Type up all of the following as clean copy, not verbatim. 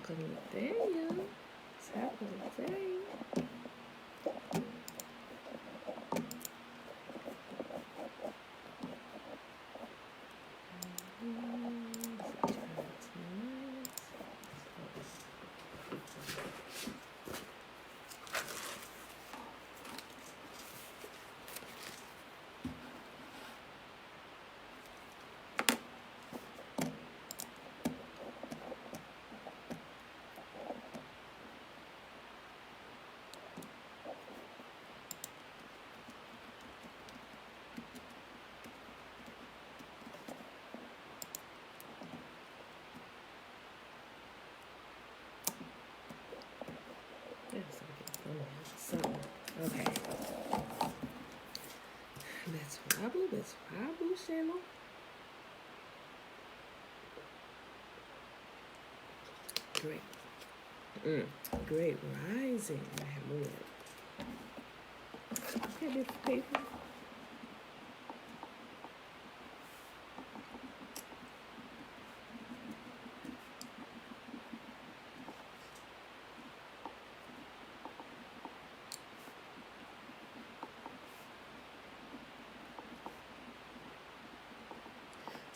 welcome, Daniel. It's happening today. So, okay. Let's wobble, channel. Great. Great rising, my lord. Okay, beautiful people.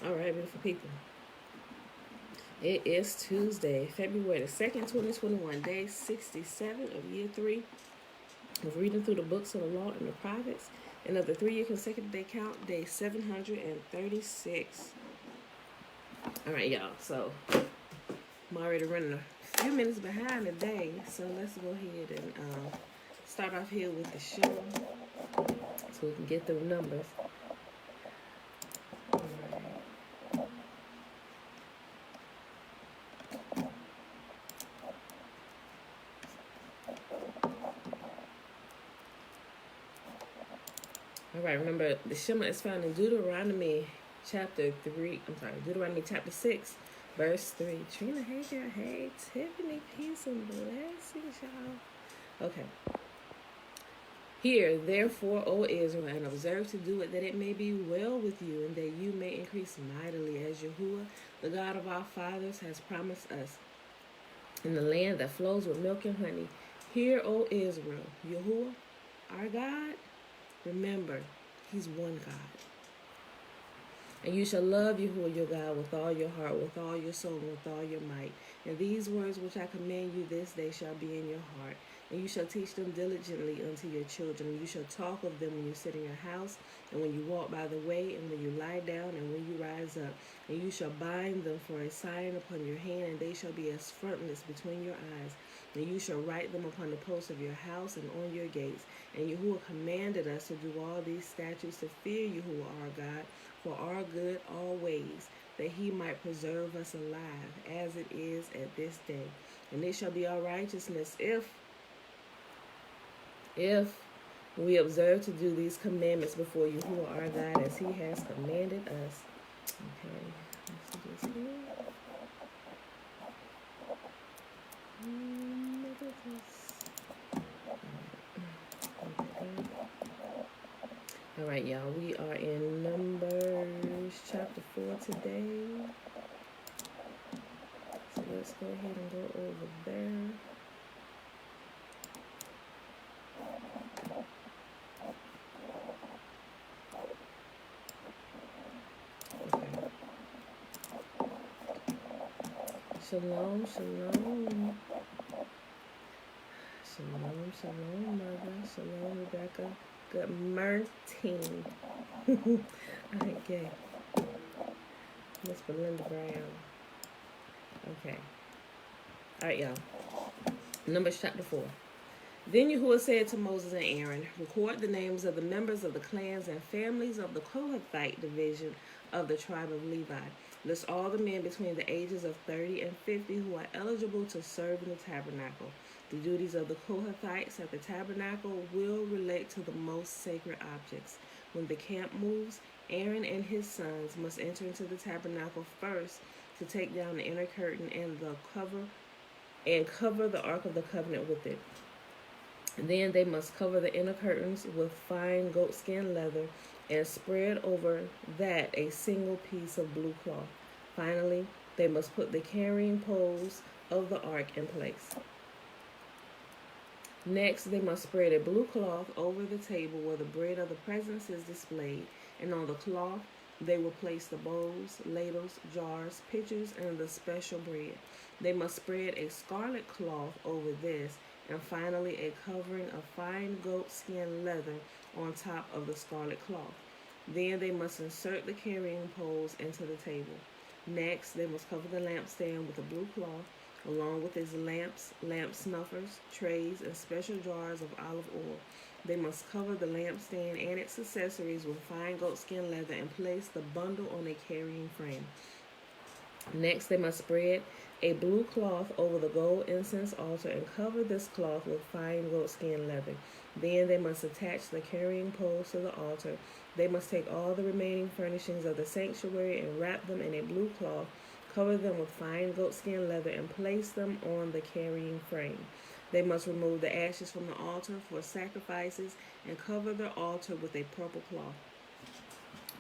All right, beautiful people. It is Tuesday, February the 2nd, 2021, day 67 of year 3 of reading through the books of the law and the prophets, and of the 3-year consecutive day count, day 736. All right, y'all. So I'm already running a few minutes behind today, so let's go ahead and start off here with the show so we can get through numbers. All right, remember, the Shema is found in Deuteronomy chapter 6, verse 3. Trina, hey girl, hey, Tiffany, peace and blessings, y'all. Okay. Hear, therefore, O Israel, and observe to do it, that it may be well with you, and that you may increase mightily, as Yahuwah, the God of our fathers, has promised us, in the land that flows with milk and honey. Hear, O Israel, Yahuwah, our God, remember, he's one God. And you shall love Yahuwah your God with all your heart, with all your soul, and with all your might. And these words which I command you this day shall be in your heart. And you shall teach them diligently unto your children. And you shall talk of them when you sit in your house, and when you walk by the way, and when you lie down, and when you rise up. And you shall bind them for a sign upon your hand, and they shall be as frontlets between your eyes. And you shall write them upon the posts of your house and on your gates. And Yahuwah commanded us to do all these statutes, to fear Yahuwah our God, for our good always, that he might preserve us alive, as it is at this day. And it shall be our righteousness if we observe to do these commandments before Yahuwah our God, as he has commanded us. Okay, let's do this here. All right, y'all, we are in Numbers chapter 4 today. So let's go ahead and go over there. Okay. Shalom, shalom. Shalom, shalom, mother. Shalom, Rebecca. Good morning. Okay. Miss Belinda Brown. Okay. All right, y'all. Numbers chapter 4. Then Yahuwah said to Moses and Aaron, record the names of the members of the clans and families of the Kohathite division of the tribe of Levi. List all the men between the ages of 30 and 50 who are eligible to serve in the tabernacle. The duties of the Kohathites at the tabernacle will relate to the most sacred objects. When the camp moves, Aaron and his sons must enter into the tabernacle first to take down the inner curtain and cover the Ark of the Covenant with it. Then they must cover the inner curtains with fine goatskin leather and spread over that a single piece of blue cloth. Finally, They must put the carrying poles of the ark in place. Next, they must spread a blue cloth over the table where the bread of the presence is displayed, and on the cloth they will place the bowls, ladles, jars, pitchers, and the special bread. They must spread a scarlet cloth over this, and finally a covering of fine goat skin leather on top of the scarlet cloth. Then they must insert the carrying poles into the table. Next, they must cover the lampstand with a blue cloth, along with its lamps, lamp snuffers, trays, and special jars of olive oil. They must cover the lampstand and its accessories with fine goatskin leather and place the bundle on a carrying frame. Next, they must spread a blue cloth over the gold incense altar and cover this cloth with fine goatskin leather. Then they must attach the carrying poles to the altar. They must take all the remaining furnishings of the sanctuary and wrap them in a blue cloth, cover them with fine goatskin leather, and place them on the carrying frame. They must remove the ashes from the altar for sacrifices and cover the altar with a purple cloth.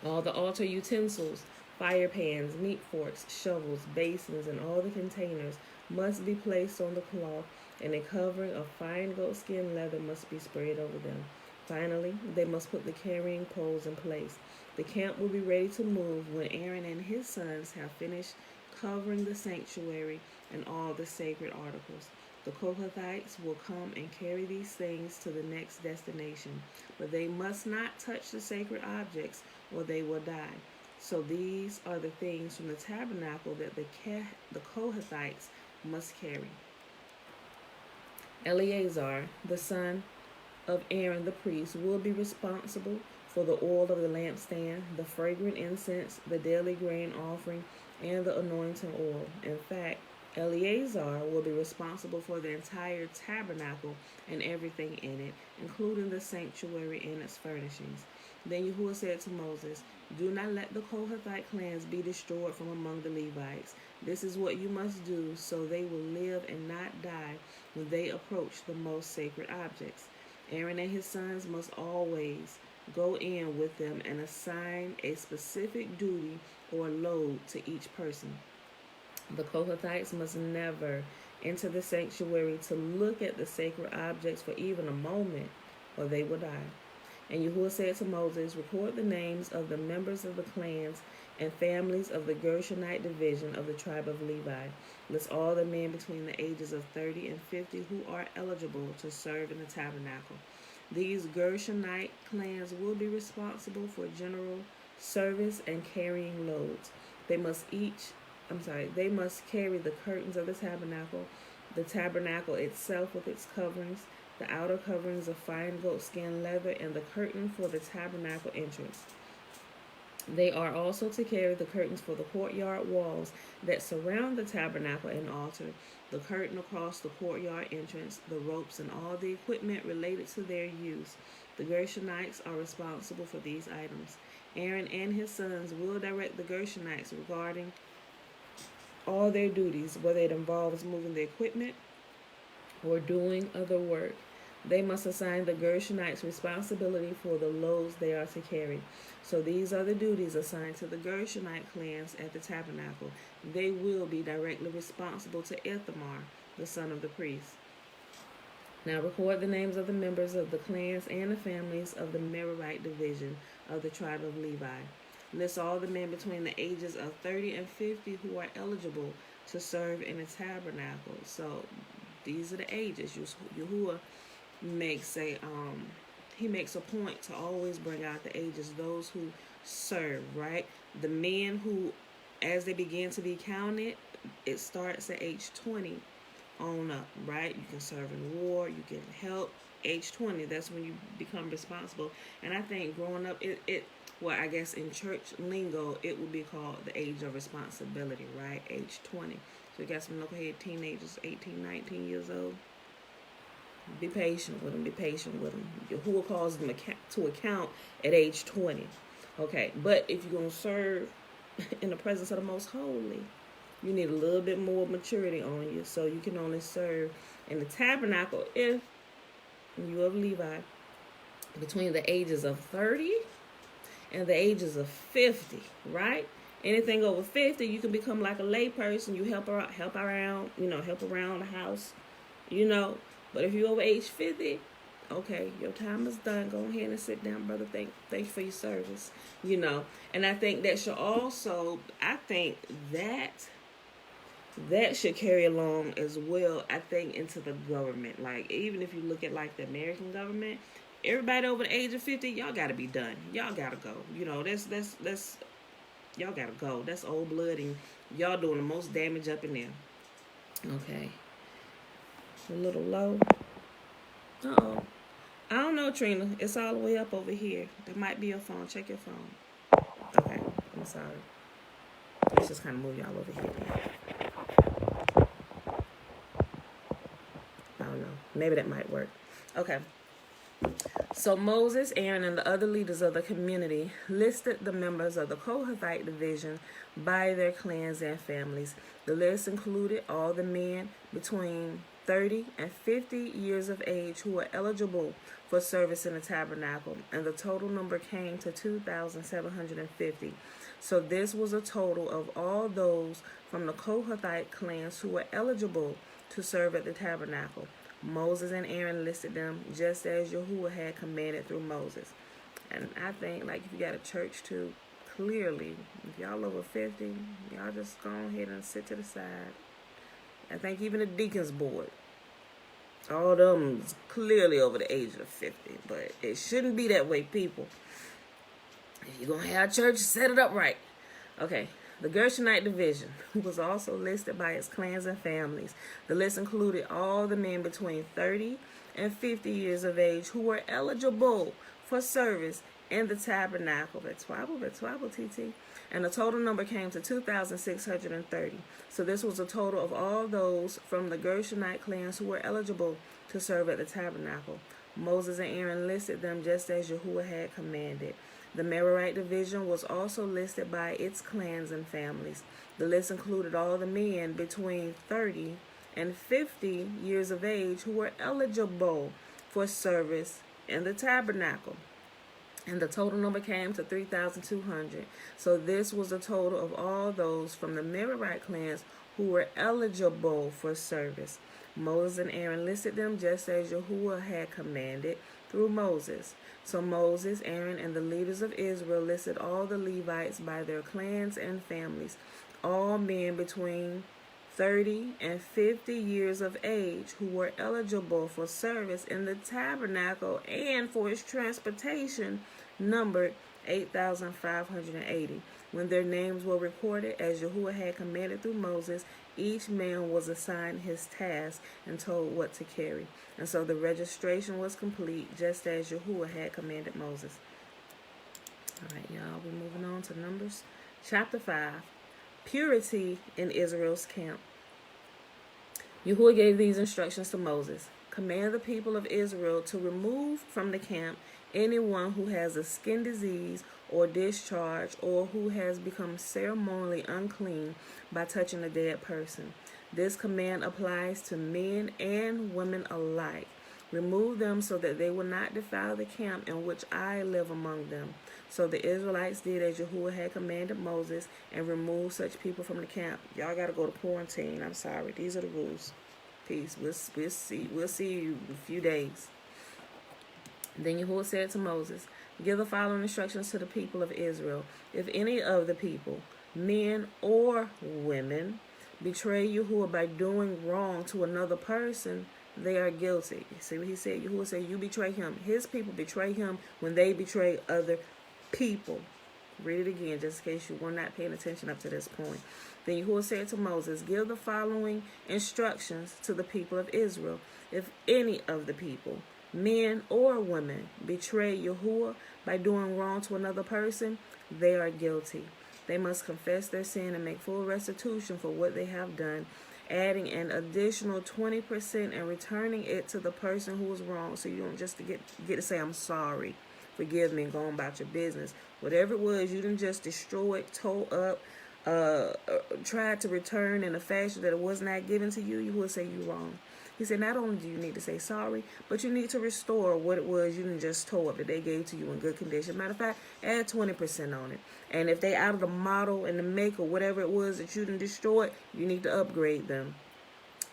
All the altar utensils, fire pans, meat forks, shovels, basins, and all the containers must be placed on the cloth, and a covering of fine goatskin leather must be spread over them. Finally, they must put the carrying poles in place. The camp will be ready to move when Aaron and his sons have finished covering the sanctuary and all the sacred articles. The Kohathites will come and carry these things to the next destination, but they must not touch the sacred objects or they will die. So these are the things from the tabernacle that the Kohathites must carry. Eleazar, the son of Aaron the priest, will be responsible for the oil of the lampstand, the fragrant incense, the daily grain offering, and the anointing oil. In fact, Eleazar will be responsible for the entire tabernacle and everything in it, including the sanctuary and its furnishings. Then Yahuwah said to Moses, "Do not let the Kohathite clans be destroyed from among the Levites. This is what you must do, so they will live and not die when they approach the most sacred objects. Aaron and his sons must always go in with them and assign a specific duty or load to each person. The Kohathites must never enter the sanctuary to look at the sacred objects for even a moment, or they will die." And Yahuwah said to Moses, "Record the names of the members of the clans and families of the Gershonite division of the tribe of Levi. List all the men between the ages of 30 and 50 who are eligible to serve in the tabernacle. These Gershonite clans will be responsible for general service and carrying loads. They must carry the curtains of the tabernacle itself with its coverings, the outer coverings of fine goatskin leather, and the curtain for the tabernacle entrance. They are also to carry the curtains for the courtyard walls that surround the tabernacle and altar, the curtain across the courtyard entrance, the ropes, and all the equipment related to their use. The Gershonites are responsible for these items. Aaron and his sons will direct the Gershonites regarding all their duties, whether it involves moving the equipment or doing other work. They must assign the Gershonites responsibility for the loads they are to carry. So these are the duties assigned to the Gershonite clans at the tabernacle. They will be directly responsible to Ithamar, the son of the priest. Now record the names of the members of the clans and the families of the Merarite division of the tribe of Levi. List all the men between the ages of 30 and 50 who are eligible to serve in the tabernacle. So these are the ages. Yahuwah makes a point to always bring out the ages, those who serve, right? The men who, as they begin to be counted, it starts at age 20 on up, right? You can serve in war, you can help. Age 20, that's when you become responsible. And I think growing up, I guess in church lingo, it would be called the age of responsibility, right? Age 20. So you got some knucklehead teenagers, 18, 19 years old. Be patient with them. Yahuwah calls them to account at age 20. Okay, but if you're going to serve in the presence of the Most Holy, you need a little bit more maturity on you. So you can only serve in the tabernacle if you of Levi between the ages of 30 and the ages of 50, right? Anything over 50, you can become like a lay person. You help around, help around the house, But if you're over age 50, okay, your time is done. Go ahead and sit down, brother. Thank you for your service, And I think that should also, that should carry along as well, I think, into the government. Like, even if you look at like the American government, everybody over the age of 50, y'all gotta be done. Y'all gotta go. That's y'all gotta go. That's old blood, and y'all doing the most damage up in there. Okay. A little low. Uh-oh. I don't know, Trina. It's all the way up over here. That might be your phone. Check your phone. Okay. I'm sorry. Let's just kind of move y'all over here. I don't know. Maybe that might work. Okay. So Moses, Aaron, and the other leaders of the community listed the members of the Kohathite division by their clans and families. The list included all the men between 30 and 50 years of age who were eligible for service in the tabernacle, and the total number came to 2,750. So this was a total of all those from the Kohathite clans who were eligible to serve at the tabernacle. Moses and Aaron listed them just as Yahuwah had commanded through Moses. And I think, like, if you got a church too, clearly, if y'all over 50, y'all just go ahead and sit to the side. I think even the deacons board, all of them is clearly over the age of 50. But it shouldn't be that way, people. If you're going to have a church, set it up right. Okay. The Gershonite division was also listed by its clans and families. The list included all the men between 30 and 50 years of age who were eligible for service in the tabernacle. Betuabo, TT. And the total number came to 2,630. So this was a total of all those from the Gershonite clans who were eligible to serve at the tabernacle. Moses and Aaron listed them just as Yahuwah had commanded. The Merarite division was also listed by its clans and families. The list included all the men between 30 and 50 years of age who were eligible for service in the tabernacle. And the total number came to 3,200. So this was a total of all those from the Merarite clans who were eligible for service. Moses and Aaron listed them just as Yahuwah had commanded through Moses. So Moses, Aaron, and the leaders of Israel listed all the Levites by their clans and families, all men between 30 and 50 years of age who were eligible for service in the tabernacle and for its transportation, numbered 8,580. When their names were recorded as Yahuwah had commanded through Moses, each man was assigned his task and told what to carry. And so the registration was complete, just as Yahuwah had commanded Moses. All right, y'all, we're moving on to Numbers chapter 5. Purity in Israel's camp. Yahuwah gave these instructions to Moses. Command the people of Israel to remove from the camp anyone who has a skin disease or discharge, or who has become ceremonially unclean by touching a dead person. This command applies to men and women alike. Remove them so that they will not defile the camp in which I live among them. So the Israelites did as Yahuwah had commanded Moses and removed such people from the camp. Y'all got to go to quarantine. I'm sorry. These are the rules. Peace. We'll see you in a few days. Then Yahuwah said to Moses, give the following instructions to the people of Israel. If any of the people, men or women, betray Yahuwah by doing wrong to another person, they are guilty. See what he said? Yahuwah said, you betray him. His people betray him when they betray other people. Read it again, just in case you were not paying attention up to this point. Then Yahuwah said to Moses, give the following instructions to the people of Israel. If any of the people, men or women, betray Yahuwah by doing wrong to another person, they are guilty. They must confess their sin and make full restitution for what they have done, adding an additional 20% and returning it to the person who was wrong. So you don't just get to say, I'm sorry, forgive me, and go on about your business. Whatever it was, you didn't just destroy it, tore up, tried to return in a fashion that it was not given to you, you would say you're wrong. He said, not only do you need to say sorry, but you need to restore what it was you didn't just tore up that they gave to you in good condition. Matter of fact, add 20% on it. And if they out of the model and the make or whatever it was that you didn't destroy, you need to upgrade them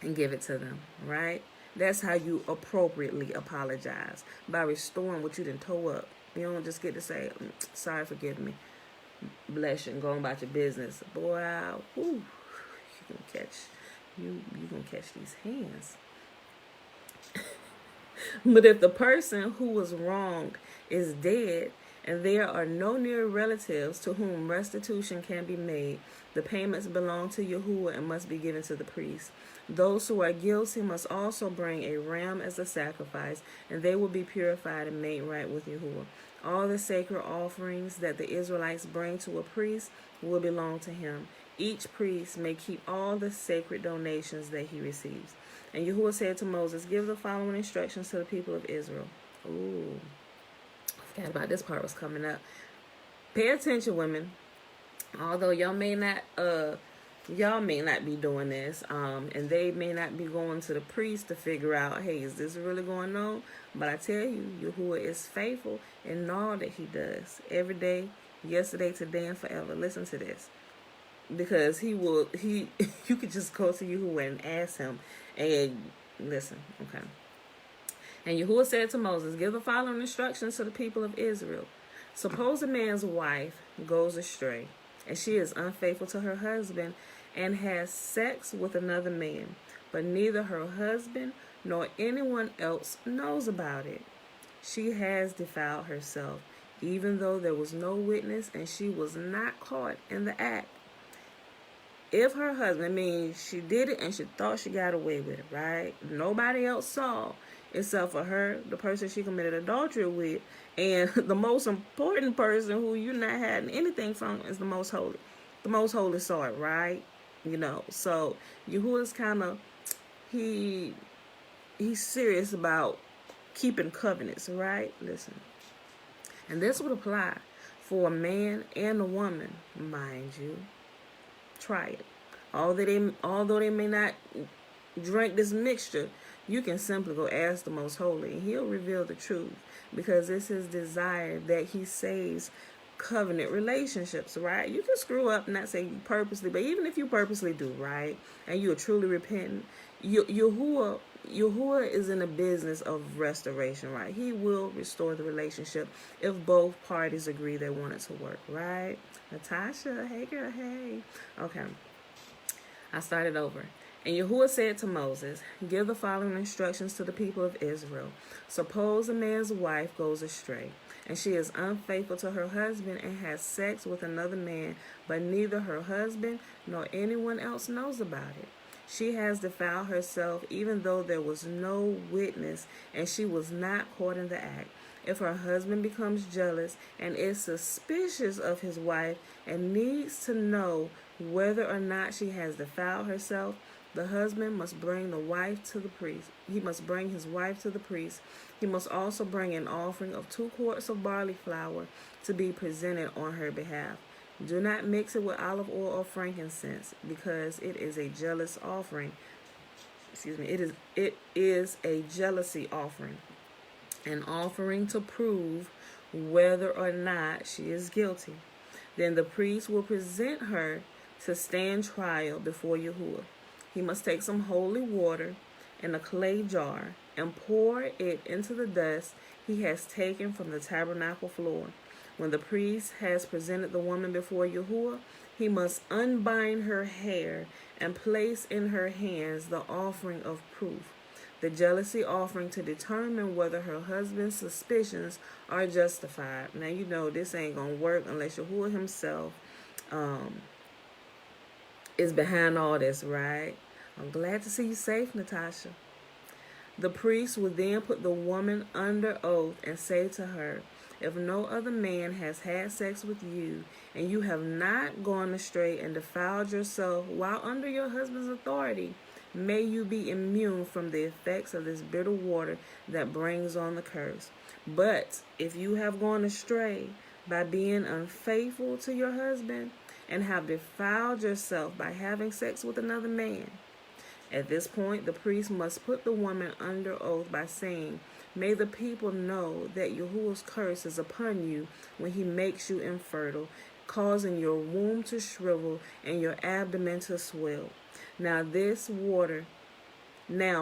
and give it to them, right? That's how you appropriately apologize, by restoring what you didn't tore up. You don't just get to say, sorry, forgive me, bless you, and go on about your business. Boy, you gonna catch these hands. But if the person who was wronged is dead and there are no near relatives to whom restitution can be made, the payments belong to Yahuwah and must be given to the priest. Those who are guilty must also bring a ram as a sacrifice, and they will be purified and made right with Yahuwah. All the sacred offerings that the Israelites bring to a priest will belong to him. Each priest may keep all the sacred donations that he receives. And Yahuwah said to Moses, give the following instructions to the people of Israel. Ooh, I forgot about this part was coming up. Pay attention, women. Although y'all may not be doing this, and they may not be going to the priest to figure out, hey, is this really going on? But I tell you, Yahuwah is faithful in all that he does. Every day, yesterday, today, and forever. Listen to this. Because you could just go to Yahuwah and ask him. And listen, okay. And Yahuwah said to Moses, give the following instructions to the people of Israel. Suppose a man's wife goes astray, and she is unfaithful to her husband and has sex with another man, but neither her husband nor anyone else knows about it. She has defiled herself, even though there was no witness and she was not caught in the act. If her husband, she did it and she thought she got away with it, right? Nobody else saw except for her, the person she committed adultery with, and the most important person who you're not having anything from is the Most Holy. The Most Holy saw it, right? So Yahuwah's kind of, he's serious about keeping covenants, right? Listen. And this would apply for a man and a woman, mind you. Try it. Although they may not drink this mixture, you can simply go ask the Most Holy, and he'll reveal the truth, because it's his desire that he saves covenant relationships, right? You can screw up, not say you purposely, but even if you purposely do, right, and you are truly repentant, Yahuwah is in the business of restoration, right? He will restore the relationship if both parties agree they want it to work, right? Natasha, hey girl, hey. Okay, I started over. And Yahuwah said to Moses, give the following instructions to the people of Israel. Suppose a man's wife goes astray, and she is unfaithful to her husband and has sex with another man, but neither her husband nor anyone else knows about it. She has defiled herself, even though there was no witness, and she was not caught in the act. If her husband becomes jealous and is suspicious of his wife and needs to know whether or not she has defiled herself, the husband must bring the wife to the priest. He must bring his wife to the priest. He must also bring an offering of 2 quarts of barley flour to be presented on her behalf. Do not mix it with olive oil or frankincense, because it is a jealous offering. It is a jealousy offering, an offering to prove whether or not she is guilty. Then the priest will present her to stand trial before Yahuwah. He must take some holy water in a clay jar and pour it into the dust he has taken from the tabernacle floor. When the priest has presented the woman before Yahuwah, he must unbind her hair and place in her hands the offering of proof, the jealousy offering, to determine whether her husband's suspicions are justified. Now, you know this ain't going to work unless Yahuwah himself is behind all this, right? I'm glad to see you safe, Natasha. The priest will then put the woman under oath and say to her, if no other man has had sex with you, and you have not gone astray and defiled yourself while under your husband's authority, may you be immune from the effects of this bitter water that brings on the curse. But if you have gone astray by being unfaithful to your husband and have defiled yourself by having sex with another man, At this point, the priest must put the woman under oath by saying, "May the people know that Yahuwah's curse is upon you when he makes you infertile, causing your womb to shrivel and your abdomen to swell. Now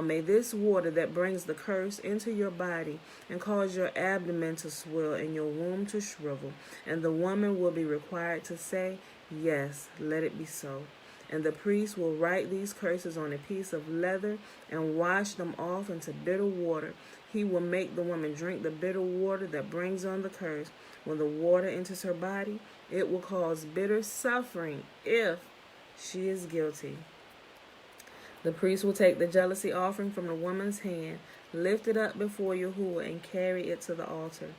may this water that brings the curse into your body and cause your abdomen to swell and your womb to shrivel." And the woman will be required to say, "Yes, let it be so." And the priest will write these curses on a piece of leather and wash them off into bitter water. He will make the woman drink the bitter water that brings on the curse. When the water enters her body, it will cause bitter suffering if she is guilty. The priest will take the jealousy offering from the woman's hand, lift it up before Yahuwah, and carry it to the altar.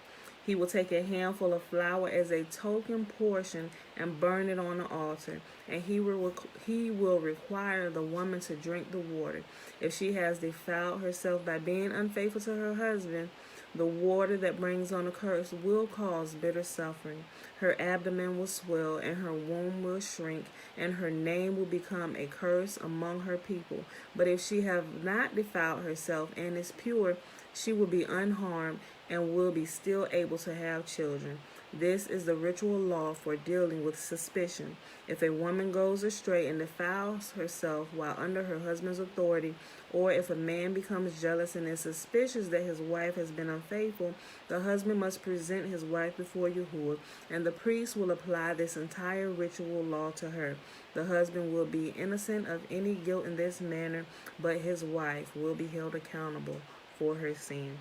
He will take a handful of flour as a token portion and burn it on the altar, and he will require the woman to drink the water. If she has defiled herself by being unfaithful to her husband, the water that brings on a curse will cause bitter suffering. Her abdomen will swell, and her womb will shrink, and her name will become a curse among her people. But if she have not defiled herself and is pure, she will be unharmed and will be still able to have children. This is the ritual law for dealing with suspicion. If a woman goes astray and defiles herself while under her husband's authority, or if a man becomes jealous and is suspicious that his wife has been unfaithful, the husband must present his wife before Yahuwah, and the priest will apply this entire ritual law to her. The husband will be innocent of any guilt in this manner, but his wife will be held accountable for her sin.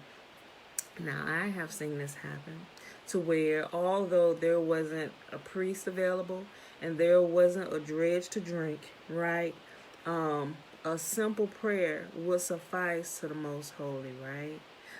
Now, I have seen this happen to where although there wasn't a priest available and there wasn't a dredge to drink, right? A simple prayer would suffice to the Most Holy, right?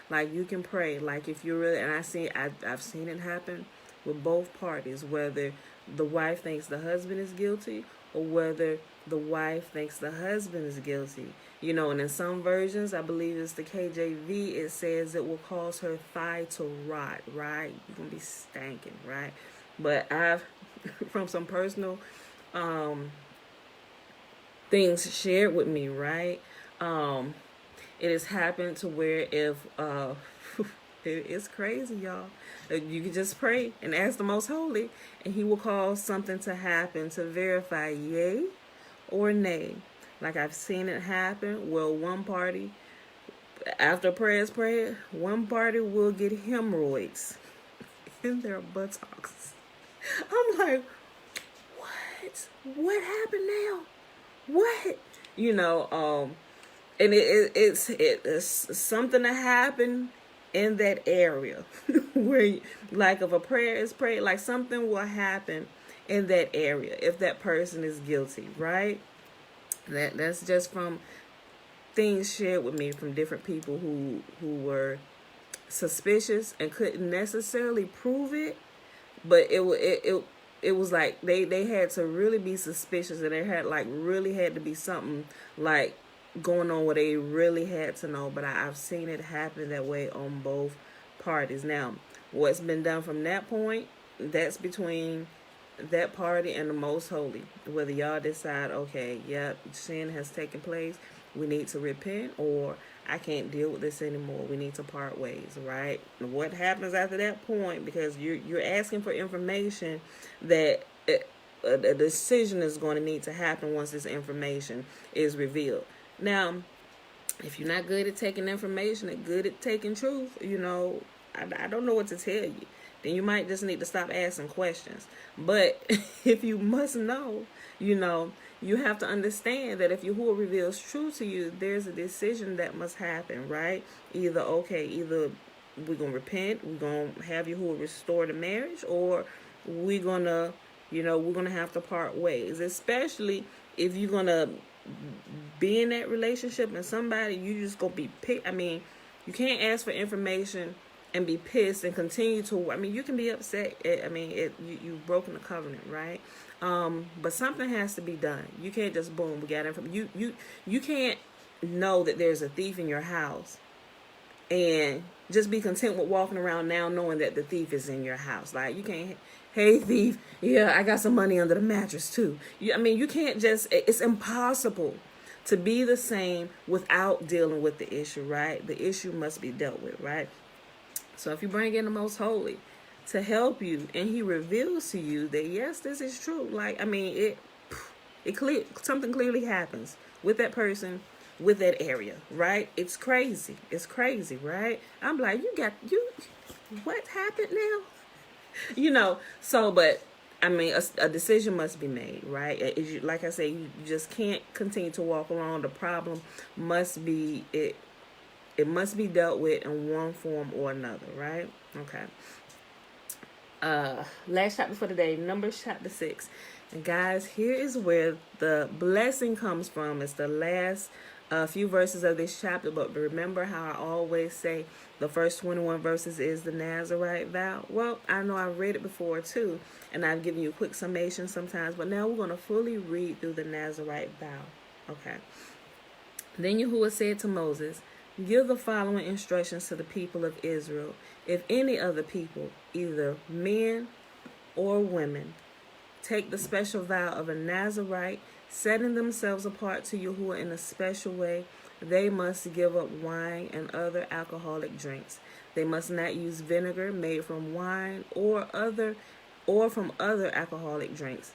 Like you can pray, like if you're really, and I've seen it happen with both parties, whether the wife thinks the husband is guilty or whether the wife thinks the husband is guilty. You know, and in some versions, I believe it's the KJV, it says it will cause her thigh to rot, right? You're going to be stanking, right? But I've, from some personal things shared with me, right? It has happened to where if, it's crazy, y'all. You can just pray and ask the Most Holy, and he will cause something to happen to verify yay or nay. Like I've seen it happen. Well, one party, after prayers prayed, one party will get hemorrhoids in their buttocks. I'm like, what? What happened now? What? You know, and it's something to happen in that area where, like, if a prayer is prayed, like something will happen in that area if that person is guilty, right? That's just from things shared with me from different people who were suspicious and couldn't necessarily prove it, but it was like they had to really be suspicious, and there had really had to be something like going on where they really had to know. But I've seen it happen that way on both parties. Now, what's been done from that point, that's between that party and the Most Holy. Whether y'all decide, okay, yep, sin has taken place, we need to repent, or I can't deal with this anymore, we need to part ways, right? What happens after that point, because you're asking for information that a decision is going to need to happen once this information is revealed. Now, if you're not good at taking information and good at taking truth, you know, I don't know what to tell you. Then you might just need to stop asking questions. But if you must know, you know, you have to understand that if Yahuwah reveals truth to you, there's a decision that must happen, right? Either we're going to repent, we're going to have Yahuwah restore the marriage, or we're going to have to part ways. Especially if you're going to be in that relationship and somebody, you just going to be picked. I mean, you can't ask for information and be pissed and continue to, I mean, you can be upset. You've broken the covenant, right? But something has to be done. You can't just, boom, we got information. You can't know that there's a thief in your house and just be content with walking around now knowing that the thief is in your house. Like, you can't, hey, thief, yeah, I got some money under the mattress too. You can't just, it's impossible. to be the same without dealing with the issue, right? The issue must be dealt with, right? So if you bring in the most holy to help you, and he reveals to you that yes, this is true. Like, I mean, something clearly happens with that person, with that area, right? It's crazy. It's crazy, right? I'm like, what happened now? So, but I mean, a decision must be made, right? Like I say, you just can't continue to walk along. The problem must be, it must be dealt with in one form or another, right? Okay. Last chapter for today, Numbers chapter 6. And guys, here is where the blessing comes from. It's the last few verses of this chapter, but remember how I always say the first 21 verses is the Nazarite vow? Well, I know I've read it before too, and I've given you a quick summation sometimes, but now we're going to fully read through the Nazarite vow. Okay. Then Yahuwah said to Moses, give the following instructions to the people of Israel. If any other people, either men or women, take the special vow of a Nazarite, setting themselves apart to Yahuwah in a special way, they must give up wine and other alcoholic drinks. They must not use vinegar made from wine or from other alcoholic drinks.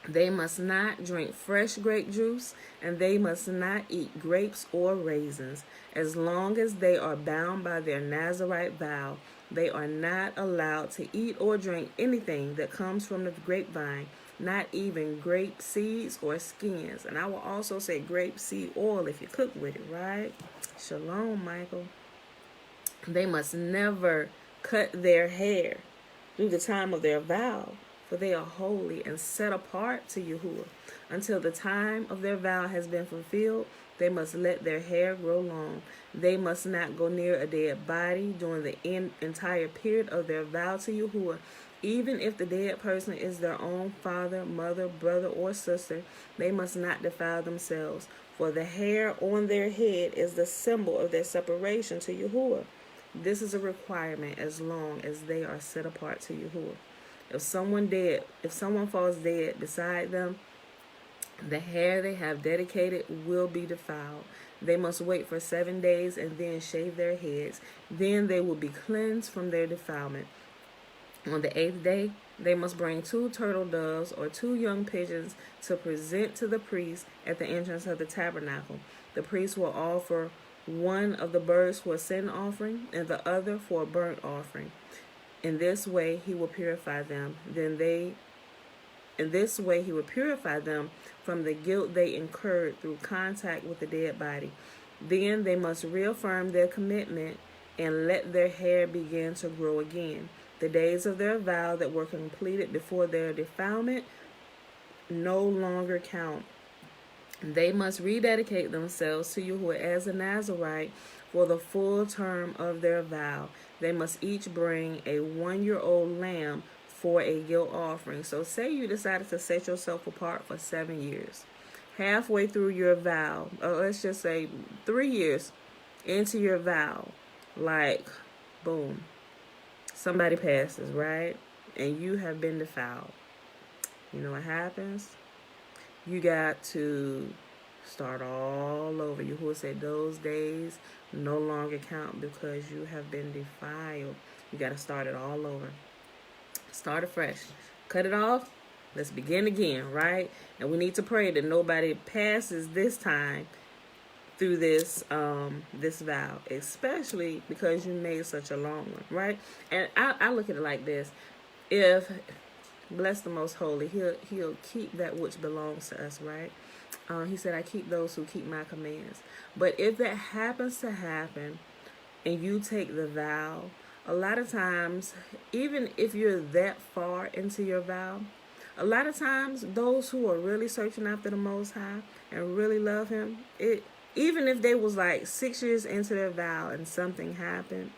They must not drink fresh grape juice, and they must not eat grapes or raisins. As long as they are bound by their Nazarite vow, they are not allowed to eat or drink anything that comes from the grapevine, not even grape seeds or skins. And I will also say grape seed oil if you cook with it, right? Shalom, Michael. They must never cut their hair through the time of their vow, for they are holy and set apart to Yahuwah. Until the time of their vow has been fulfilled, they must let their hair grow long. They must not go near a dead body during the entire period of their vow to Yahuwah. Even if the dead person is their own father, mother, brother, or sister, they must not defile themselves, for the hair on their head is the symbol of their separation to Yahuwah. This is a requirement as long as they are set apart to Yahuwah. If someone falls dead beside them, the hair they have dedicated will be defiled. They must wait for 7 days and then shave their heads. Then they will be cleansed from their defilement. On the 8th day, they must bring 2 turtle doves or 2 young pigeons to present to the priest at the entrance of the tabernacle. The priest will offer one of the birds for a sin offering and the other for a burnt offering. In this way, he will purify them. In this way, he will purify them from the guilt they incurred through contact with the dead body. Then they must reaffirm their commitment and let their hair begin to grow again. The days of their vow that were completed before their defilement no longer count. They must rededicate themselves to Yahuwah as a Nazarite for the full term of their vow. They must each bring a 1-year-old lamb for a guilt offering. So say you decided to set yourself apart for 7 years. Halfway through your vow, or let's just say 3 years into your vow, like, boom, somebody passes, right? And you have been defiled. You know what happens? You got to start all over. Yahuwah said those days no longer count because you have been defiled. You got to start it all over. Start afresh. Cut it off. Let's begin again, right? And we need to pray that nobody passes this time through this vow, especially because you made such a long one, right? And I look at it like this: if bless the Most Holy, He'll keep that which belongs to us, right? He said, "I keep those who keep my commands." But if that happens to happen, and you take the vow, a lot of times, even if you're that far into your vow, a lot of times those who are really searching after the Most High and really love Him, even if they was like 6 years into their vow and something happened,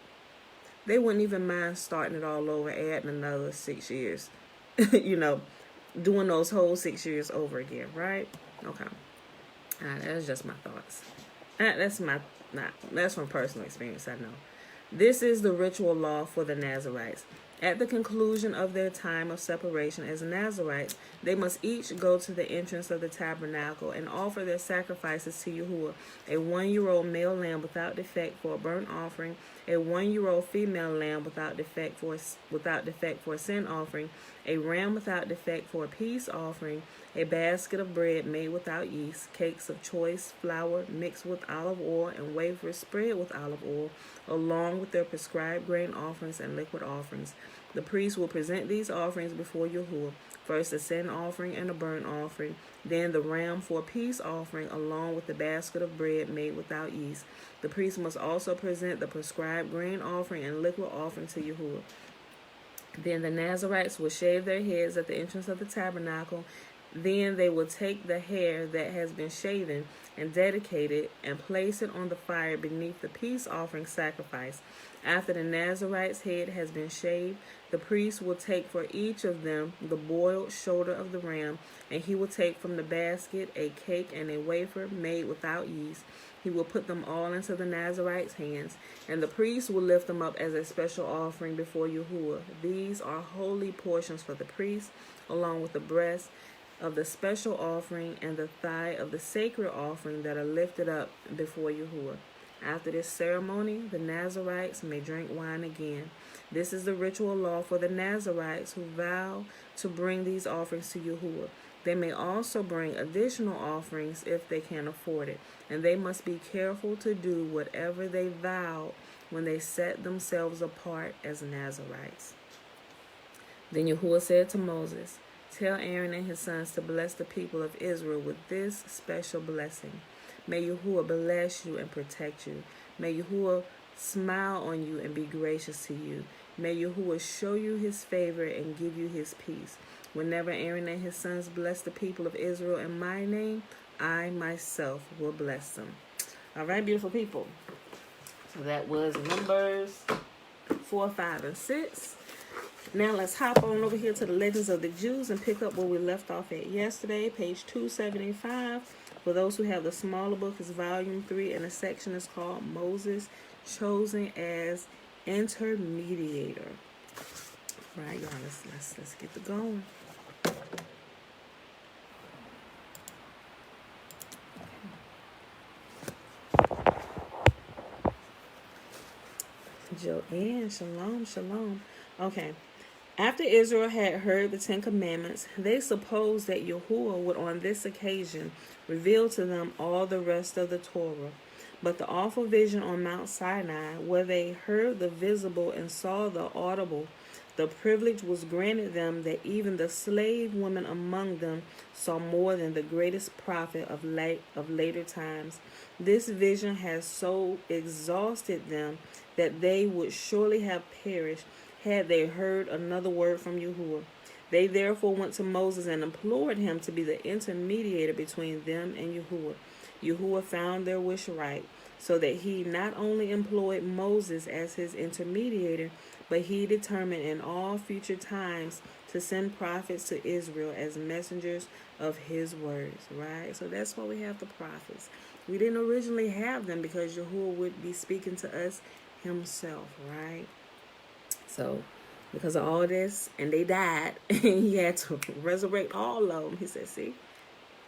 they wouldn't even mind starting it all over, adding another 6 years, doing those whole 6 years over again, right? Okay. That's just my thoughts. That's from personal experience, I know. This is the ritual law for the Nazarites. At the conclusion of their time of separation as Nazarites, they must each go to the entrance of the tabernacle and offer their sacrifices to Yahuwah: a 1-year-old male lamb without defect for a burnt offering, a 1-year-old female lamb without defect for a sin offering, a ram without defect for a peace offering, a basket of bread made without yeast, cakes of choice flour mixed with olive oil, and wafers spread with olive oil, along with their prescribed grain offerings and liquid offerings. The priest will present these offerings before Yahuwah: first a sin offering and a burnt offering, then the ram for a peace offering, along with the basket of bread made without yeast. The priest must also present the prescribed grain offering and liquid offering to Yahuwah. Then the Nazarites will shave their heads at the entrance of the tabernacle. Then they will take the hair that has been shaven and dedicated and place it on the fire beneath the peace offering sacrifice. After the Nazarite's head has been shaved, the priest will take for each of them the boiled shoulder of the ram, and he will take from the basket a cake and a wafer made without yeast. He will put them all into the Nazarite's hands, and the priest will lift them up as a special offering before Yahuwah. These are holy portions for the priest, along with the breast of the special offering and the thigh of the sacred offering that are lifted up before Yahuwah. After this ceremony, the Nazarites may drink wine again. This is the ritual law for the Nazarites who vow to bring these offerings to Yahuwah. They may also bring additional offerings if they can afford it, and they must be careful to do whatever they vowed when they set themselves apart as Nazarites. Then Yahuwah said to Moses, "Tell Aaron and his sons to bless the people of Israel with this special blessing. May Yahuwah bless you and protect you. May Yahuwah smile on you and be gracious to you. May Yahuwah show you his favor and give you his peace. Whenever Aaron and his sons bless the people of Israel in my name, I myself will bless them." All right, beautiful people. So that was Numbers 4, 5, and 6. Now let's hop on over here to the Legends of the Jews and pick up where we left off at yesterday, page 275. For those who have the smaller book, it's volume 3, and the section is called Moses Chosen as Intermediator. All right, y'all, let's get to going. Joanne, shalom, shalom. Okay. After Israel had heard the 10 Commandments, they supposed that Yahuwah would on this occasion reveal to them all the rest of the Torah. But the awful vision on Mount Sinai, where they heard the visible and saw the audible, the privilege was granted them that even the slave women among them saw more than the greatest prophet of later times. This vision has so exhausted them that they would surely have perished had they heard another word from Yahuwah. They therefore went to Moses and implored him to be the intermediator between them and Yahuwah. Yahuwah found their wish right, so that he not only employed Moses as his intermediator, but he determined in all future times to send prophets to Israel as messengers of his words, right? So that's why we have the prophets. We didn't originally have them because Yahuwah would be speaking to us himself, right? So, because of all this, and they died, and he had to resurrect all of them. He said, see,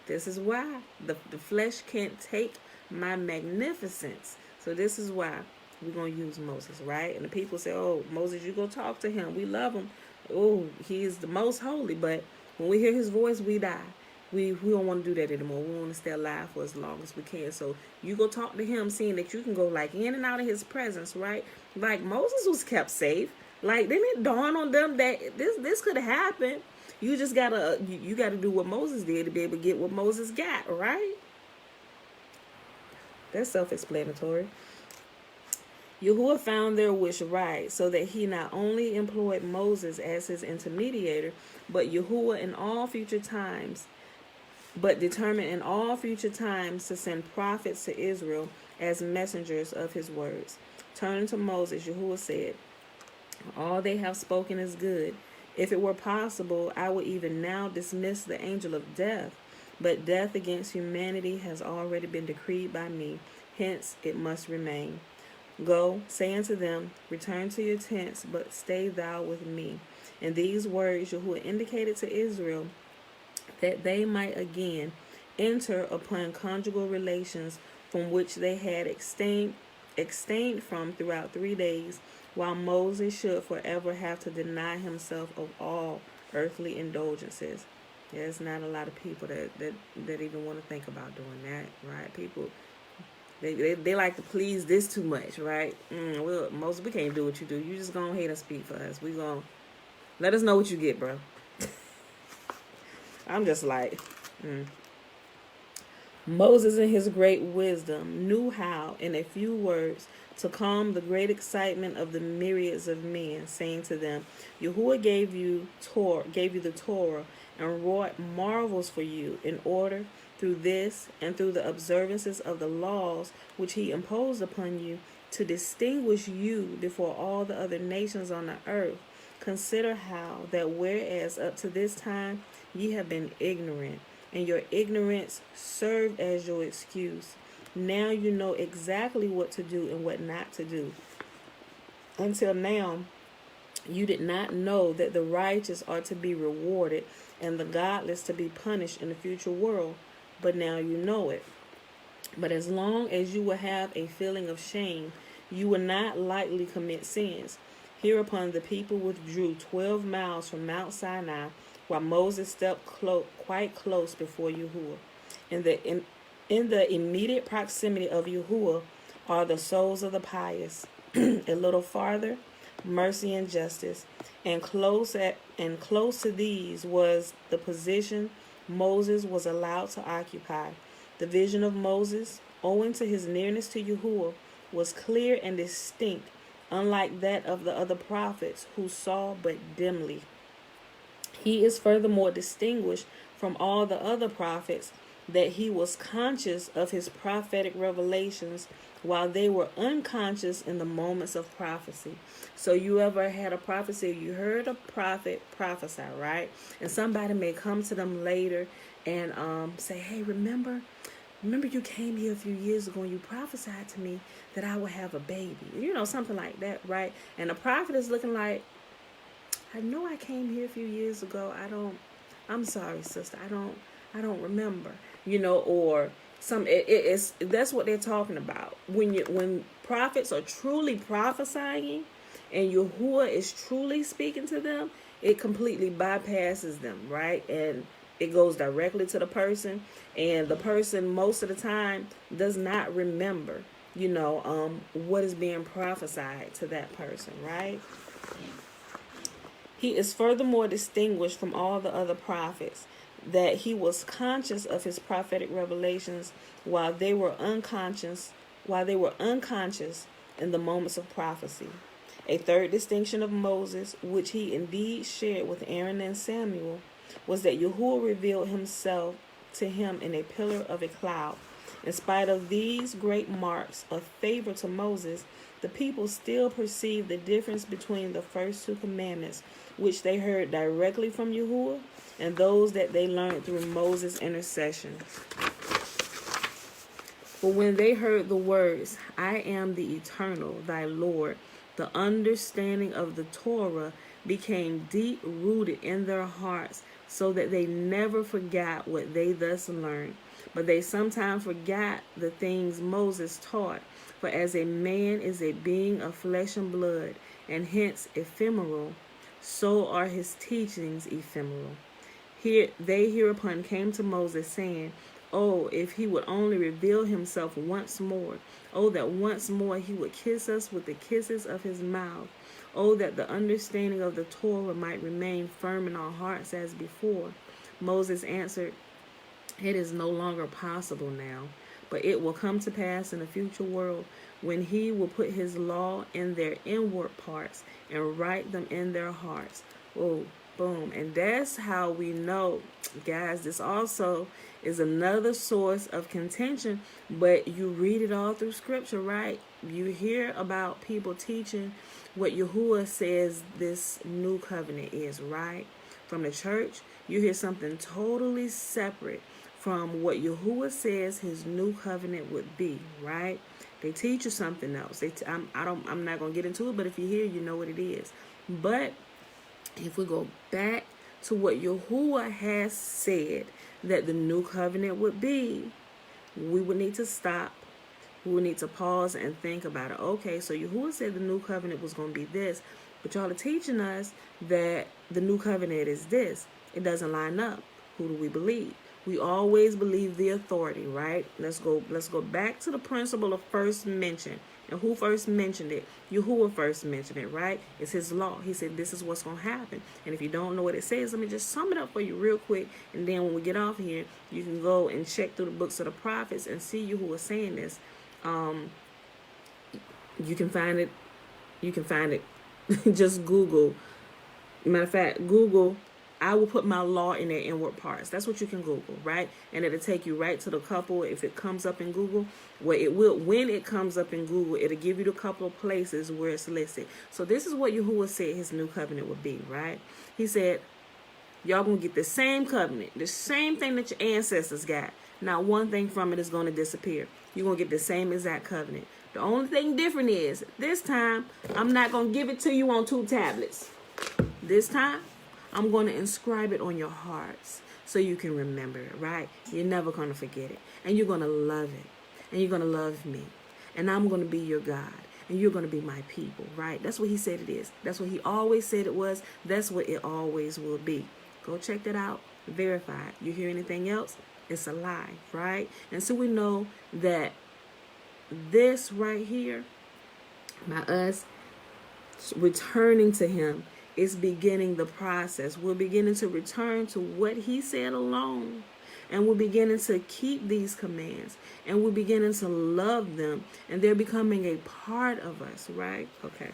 this is why. The flesh can't take my magnificence. So this is why we're going to use Moses, right? And the people say, oh, Moses, you go talk to him. We love him. Oh, he is the most holy. But when we hear his voice, we die. We don't want to do that anymore. We want to stay alive for as long as we can. So you go talk to him, seeing that you can go like in and out of his presence, right? Like Moses was kept safe. Like, didn't it dawn on them that this could happen? You just gotta do what Moses did to be able to get what Moses got, right? That's self-explanatory. Yahuwah found their wish right, so that he not only employed Moses as his intermediator, but determined in all future times to send prophets to Israel as messengers of his words. Turning to Moses, Yahuwah said, all they have spoken is good. If it were possible, I would even now dismiss the angel of death. But death against humanity has already been decreed by me. Hence, it must remain. Go, say unto them, return to your tents, but stay thou with me. And these words Yahuwah indicated to Israel that they might again enter upon conjugal relations from which they had abstained from throughout 3 days, while Moses should forever have to deny himself of all earthly indulgences. There's not a lot of people that even want to think about doing that, right? People, they like to please this too much, right? Moses, we can't do what you do. You just gonna hate and speak for us. We gonna let us know what you get, bro. I'm just like, Moses, in his great wisdom, knew how, in a few words, to calm the great excitement of the myriads of men, saying to them, Yahuwah gave you the Torah and wrought marvels for you, in order, through this and through the observances of the laws which he imposed upon you, to distinguish you before all the other nations on the earth. Consider how that whereas up to this time ye have been ignorant, and your ignorance served as your excuse, now you know exactly what to do and what not to do. Until now, you did not know that the righteous are to be rewarded and the godless to be punished in the future world, but now you know it. But as long as you will have a feeling of shame, you will not lightly commit sins. Hereupon the people withdrew 12 miles from Mount Sinai, while Moses stepped quite close before Yahuwah. In the immediate proximity of Yahuwah are the souls of the pious. A little farther, mercy and justice, and close to these was the position Moses was allowed to occupy. The vision of Moses, owing to his nearness to Yahuwah, was clear and distinct, unlike that of the other prophets who saw but dimly. He is furthermore distinguished from all the other prophets that he was conscious of his prophetic revelations while they were unconscious in the moments of prophecy. So you ever had a prophecy, you heard a prophet prophesy, right? And somebody may come to them later and say, hey, remember you came here a few years ago and you prophesied to me that I would have a baby. Something like that, right? And the prophet is looking like, I know I came here a few years ago. I'm sorry, sister. I don't remember. Or that's what they're talking about. When prophets are truly prophesying and Yahuwah is truly speaking to them, it completely bypasses them, right? And it goes directly to the person, and the person most of the time does not remember, what is being prophesied to that person, right? He is furthermore distinguished from all the other prophets that he was conscious of his prophetic revelations while they were unconscious in the moments of prophecy. A third distinction of Moses, which he indeed shared with Aaron and Samuel, was that Yahuwah revealed himself to him in a pillar of a cloud. In spite of these great marks of favor to Moses, the people still perceived the difference between the first two commandments, which they heard directly from Yahuwah, and those that they learned through Moses' intercession. But when they heard the words, I am the eternal, thy Lord, the understanding of the Torah became deep-rooted in their hearts, so that they never forgot what they thus learned. But they sometimes forgot the things Moses taught, for as a man is a being of flesh and blood, and hence ephemeral, so are his teachings ephemeral. They hereupon came to Moses, saying, Oh, if he would only reveal himself once more. Oh, that once more he would kiss us with the kisses of his mouth. Oh, that the understanding of the Torah might remain firm in our hearts as before. Moses answered, It is no longer possible now, but it will come to pass in the future world when he will put his law in their inward parts and write them in their hearts. Oh, boom. And that's how we know, guys, this also is another source of contention, but you read it all through scripture, right? You hear about people teaching what Yahuwah says this new covenant is, right? From the church, you hear something totally separate from what Yahuwah says his new covenant would be, right? They teach you something else. I'm not going to get into it, but if you hear, you know what it is. But if we go back to what Yahuwah has said that the new covenant would be, we would need to stop. We would need to pause and think about it. Okay, so Yahuwah said the new covenant was going to be this, but y'all are teaching us that the new covenant is this. It doesn't line up. Who do we believe? We always believe the authority, right? Let's go back to the principle of first mention. And who first mentioned it? Yahuwah first mentioned it, right? It's his law. He said this is what's going to happen. And if you don't know what it says, let me just sum it up for you real quick. And then when we get off here, you can go and check through the books of the prophets and see Yahuwah saying this. You can find it. Just Google. Matter of fact, Google, I will put my law in their inward parts. That's what you can Google, right? And it'll take you right to the couple. If it comes up in Google, when it comes up in Google, it'll give you the couple of places where it's listed. So this is what Yahuwah said his new covenant would be, right? He said, y'all gonna get the same covenant, the same thing that your ancestors got. Not one thing from it is going to disappear. You're going to get the same exact covenant. The only thing different is, this time, I'm not going to give it to you on 2 tablets. This time, I'm going to inscribe it on your hearts so you can remember it, right? You're never going to forget it. And you're going to love it. And you're going to love me. And I'm going to be your God. And you're going to be my people, right? That's what he said it is. That's what he always said it was. That's what it always will be. Go check that out. Verify it. You hear anything else? It's a lie, right? And so we know that this right here, by us returning to him, is beginning the process. We're beginning to return to what he said alone. And we're beginning to keep these commands. And we're beginning to love them. And they're becoming a part of us, right? Okay.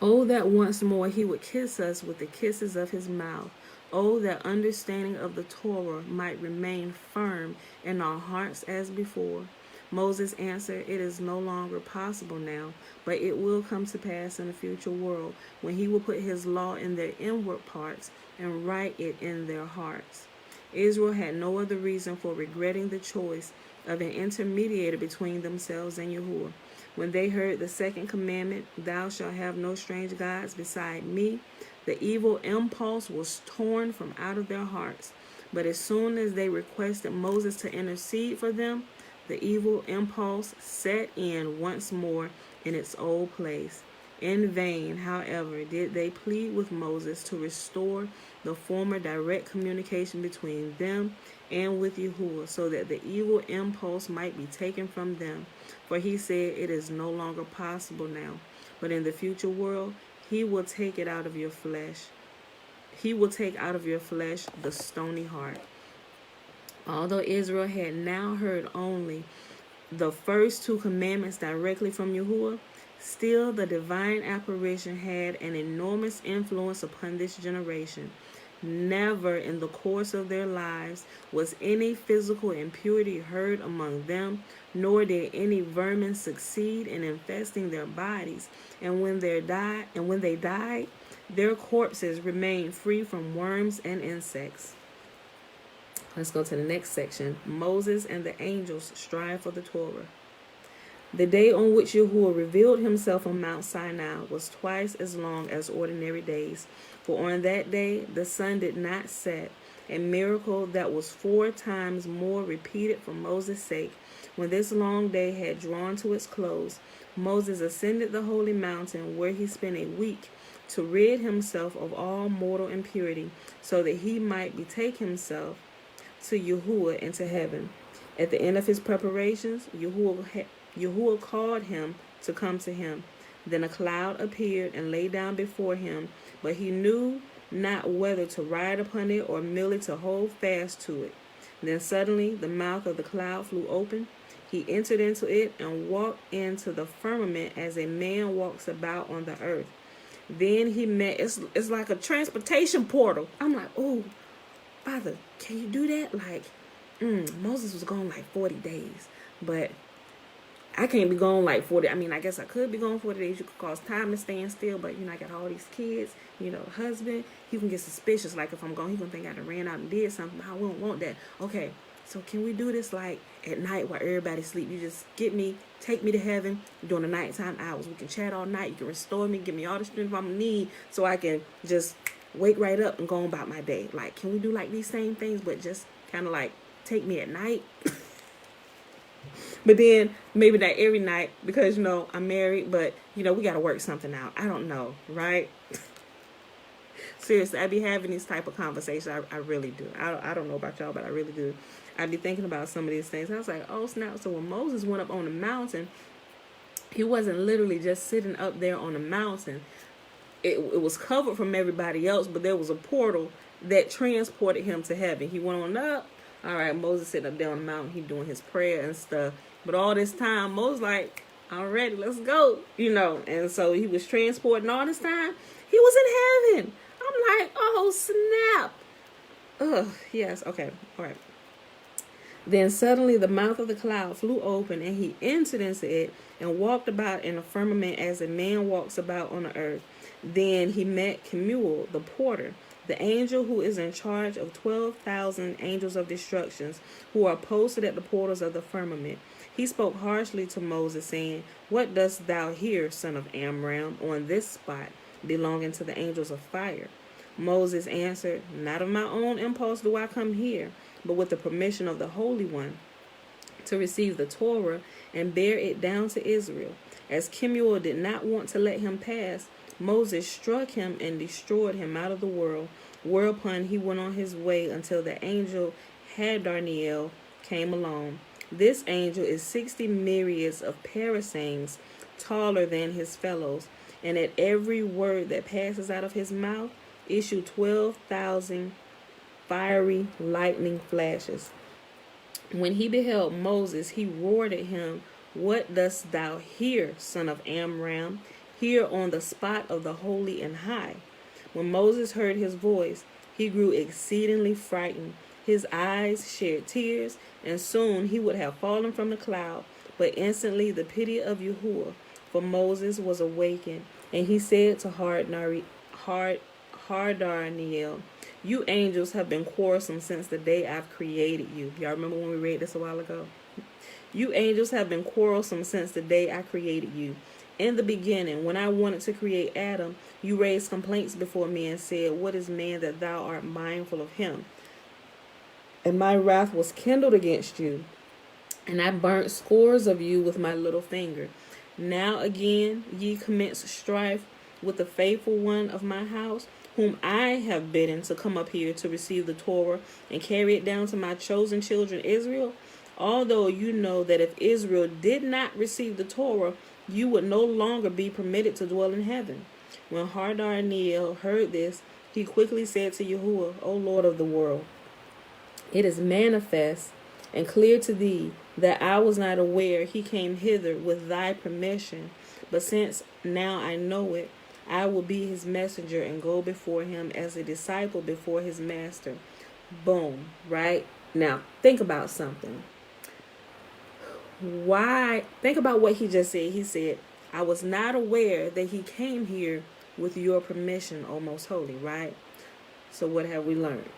Oh, that once more he would kiss us with the kisses of his mouth. Oh, that understanding of the Torah might remain firm in our hearts as before. Moses answered, it is no longer possible now, but it will come to pass in the future world when he will put his law in their inward parts and write it in their hearts. Israel had no other reason for regretting the choice of an intermediator between themselves and Yahuwah. When they heard the second commandment, thou shalt have no strange gods beside me, the evil impulse was torn from out of their hearts. But as soon as they requested Moses to intercede for them, the evil impulse set in once more in its old place. In vain, however, did they plead with Moses to restore the former direct communication between them and with Yahuwah, so that the evil impulse might be taken from them. For he said, it is no longer possible now, but in the future world, he will take it out of your flesh. He will take out of your flesh the stony heart. Although Israel had now heard only the first 2 commandments directly from Yahuwah, still the divine apparition had an enormous influence upon this generation. Never in the course of their lives was any physical impurity heard among them, nor did any vermin succeed in infesting their bodies. And when they died, their corpses remained free from worms and insects. Let's go to the next section. Moses and the angels strive for the Torah. The day on which Yahuwah revealed himself on Mount Sinai was twice as long as ordinary days. For on that day the sun did not set, a miracle that was 4 times more repeated for Moses' sake. When this long day had drawn to its close, Moses ascended the holy mountain, where he spent a week to rid himself of all mortal impurity, so that he might betake himself to Yahuwah into heaven. At the end of his preparations, Yahuwah called him to come to him. Then a cloud appeared and lay down before him, but he knew not whether to ride upon it or merely to hold fast to it. Then suddenly the mouth of the cloud flew open. He entered into it and walked into the firmament as a man walks about on the earth. Then he met, it's like a transportation portal. I'm like, oh, Father, can you do that? Like, Moses was gone like 40 days, but I can't be gone like 40. I mean, I guess I could be gone 40 days. You could cause time to stand still, but I got all these kids, husband. He can get suspicious. Like if I'm gone, he gonna think I done ran out and did something. I wouldn't want that. Okay, so can we do this like at night while everybody's asleep? You just take me to heaven during the nighttime hours. We can chat all night. You can restore me, give me all the strength I'm gonna need, so I can just wake right up and go on about my day. Like, can we do like these same things, but just kind of like take me at night? But then maybe not every night because, I'm married, but, we got to work something out. I don't know, right? Seriously, I be having these type of conversations. I really do. I don't know about y'all, but I really do. I be thinking about some of these things. I was like, oh, snap. So when Moses went up on the mountain, he wasn't literally just sitting up there on the mountain. It was covered from everybody else, but there was a portal that transported him to heaven. He went on up. All right, Moses sitting up there on the mountain. He doing his prayer and stuff. But all this time, Moses like, all right, let's go. And so he was transporting all this time. He was in heaven. I'm like, oh, snap. Ugh, yes, okay, all right. Then suddenly the mouth of the cloud flew open, and he entered into it and walked about in the firmament as a man walks about on the earth. Then he met Kemuel, the porter, the angel who is in charge of 12,000 angels of destructions who are posted at the portals of the firmament. He spoke harshly to Moses, saying, "What dost thou here, son of Amram, on this spot belonging to the angels of fire?" Moses answered, "Not of my own impulse do I come here, but with the permission of the Holy One, to receive the Torah and bear it down to Israel." As Kemuel did not want to let him pass, Moses struck him and destroyed him out of the world, whereupon he went on his way until the angel Hadarniel came along. This angel is 60 myriads of parasangs taller than his fellows, and at every word that passes out of his mouth issue 12,000 fiery lightning flashes. When he beheld Moses, he roared at him, "What dost thou here, son of Amram, here on the spot of the holy and high?" When Moses heard his voice, he grew exceedingly frightened. His eyes shed tears, and soon he would have fallen from the cloud. But instantly the pity of Yahuwah for Moses was awakened, and he said to Hadarniel, "You angels have been quarrelsome since the day I've created you." Y'all remember when we read this a while ago? "You angels have been quarrelsome since the day I created you. In the beginning, when I wanted to create Adam, you raised complaints before me and said, 'What is man that thou art mindful of him?' And my wrath was kindled against you, and I burnt scores of you with my little finger. Now again ye commence strife with the faithful one of my house, whom I have bidden to come up here to receive the Torah and carry it down to my chosen children Israel. Although you know that if Israel did not receive the Torah, you would no longer be permitted to dwell in heaven." When Hadarniel heard this, he quickly said to Yahuwah, "O Lord of the world, it is manifest and clear to thee that I was not aware he came hither with thy permission. But since now I know it, I will be his messenger and go before him as a disciple before his master." Boom, right? Now, think about something. Think about what he just said. He said, "I was not aware that he came here with your permission, O Most Holy," right? So what have we learned?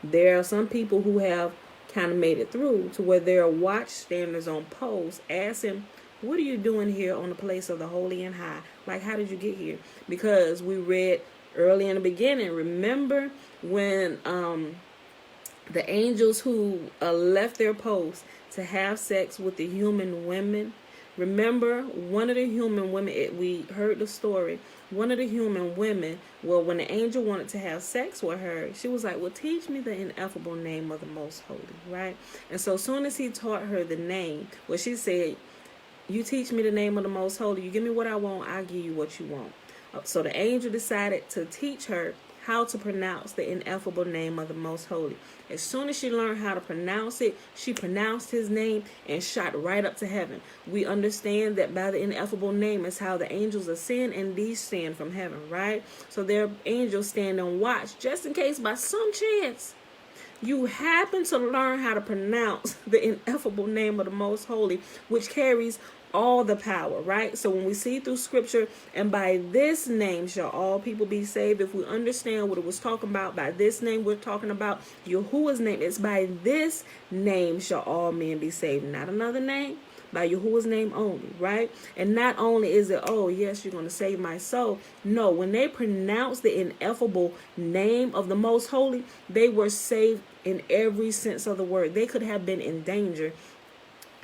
There are some people who have kind of made it through to where there are watchstanders on posts asking, "What are you doing here on the place of the holy and high? Like, how did you get here?" Because we read early in the beginning, remember when the angels who left their posts to have sex with the human women. Remember, one of the human women, we heard the story, one of the human women, well, when the angel wanted to have sex with her, she was like, "Well, teach me the ineffable name of the Most Holy," right? And so as soon as he taught her the name, well, she said, "You teach me the name of the Most Holy, you give me what I want, I'll give you what you want." So the angel decided to teach her how to pronounce the ineffable name of the Most Holy. As soon as she learned how to pronounce it, she pronounced his name and shot right up to heaven. We understand that by the ineffable name is how the angels ascend and descend from heaven, right? So their angels stand on watch just in case by some chance you happen to learn how to pronounce the ineffable name of the Most Holy, which carries all the power, right? So when we see through scripture, and by this name shall all people be saved, if we understand what it was talking about, by this name we're talking about Yahuwah's name. It's by this name shall all men be saved, not another name, by Yahuwah's name only, right? And not only is it, oh yes, you're going to save my soul. No, when they pronounced the ineffable name of the Most Holy, they were saved in every sense of the word. They could have been in danger.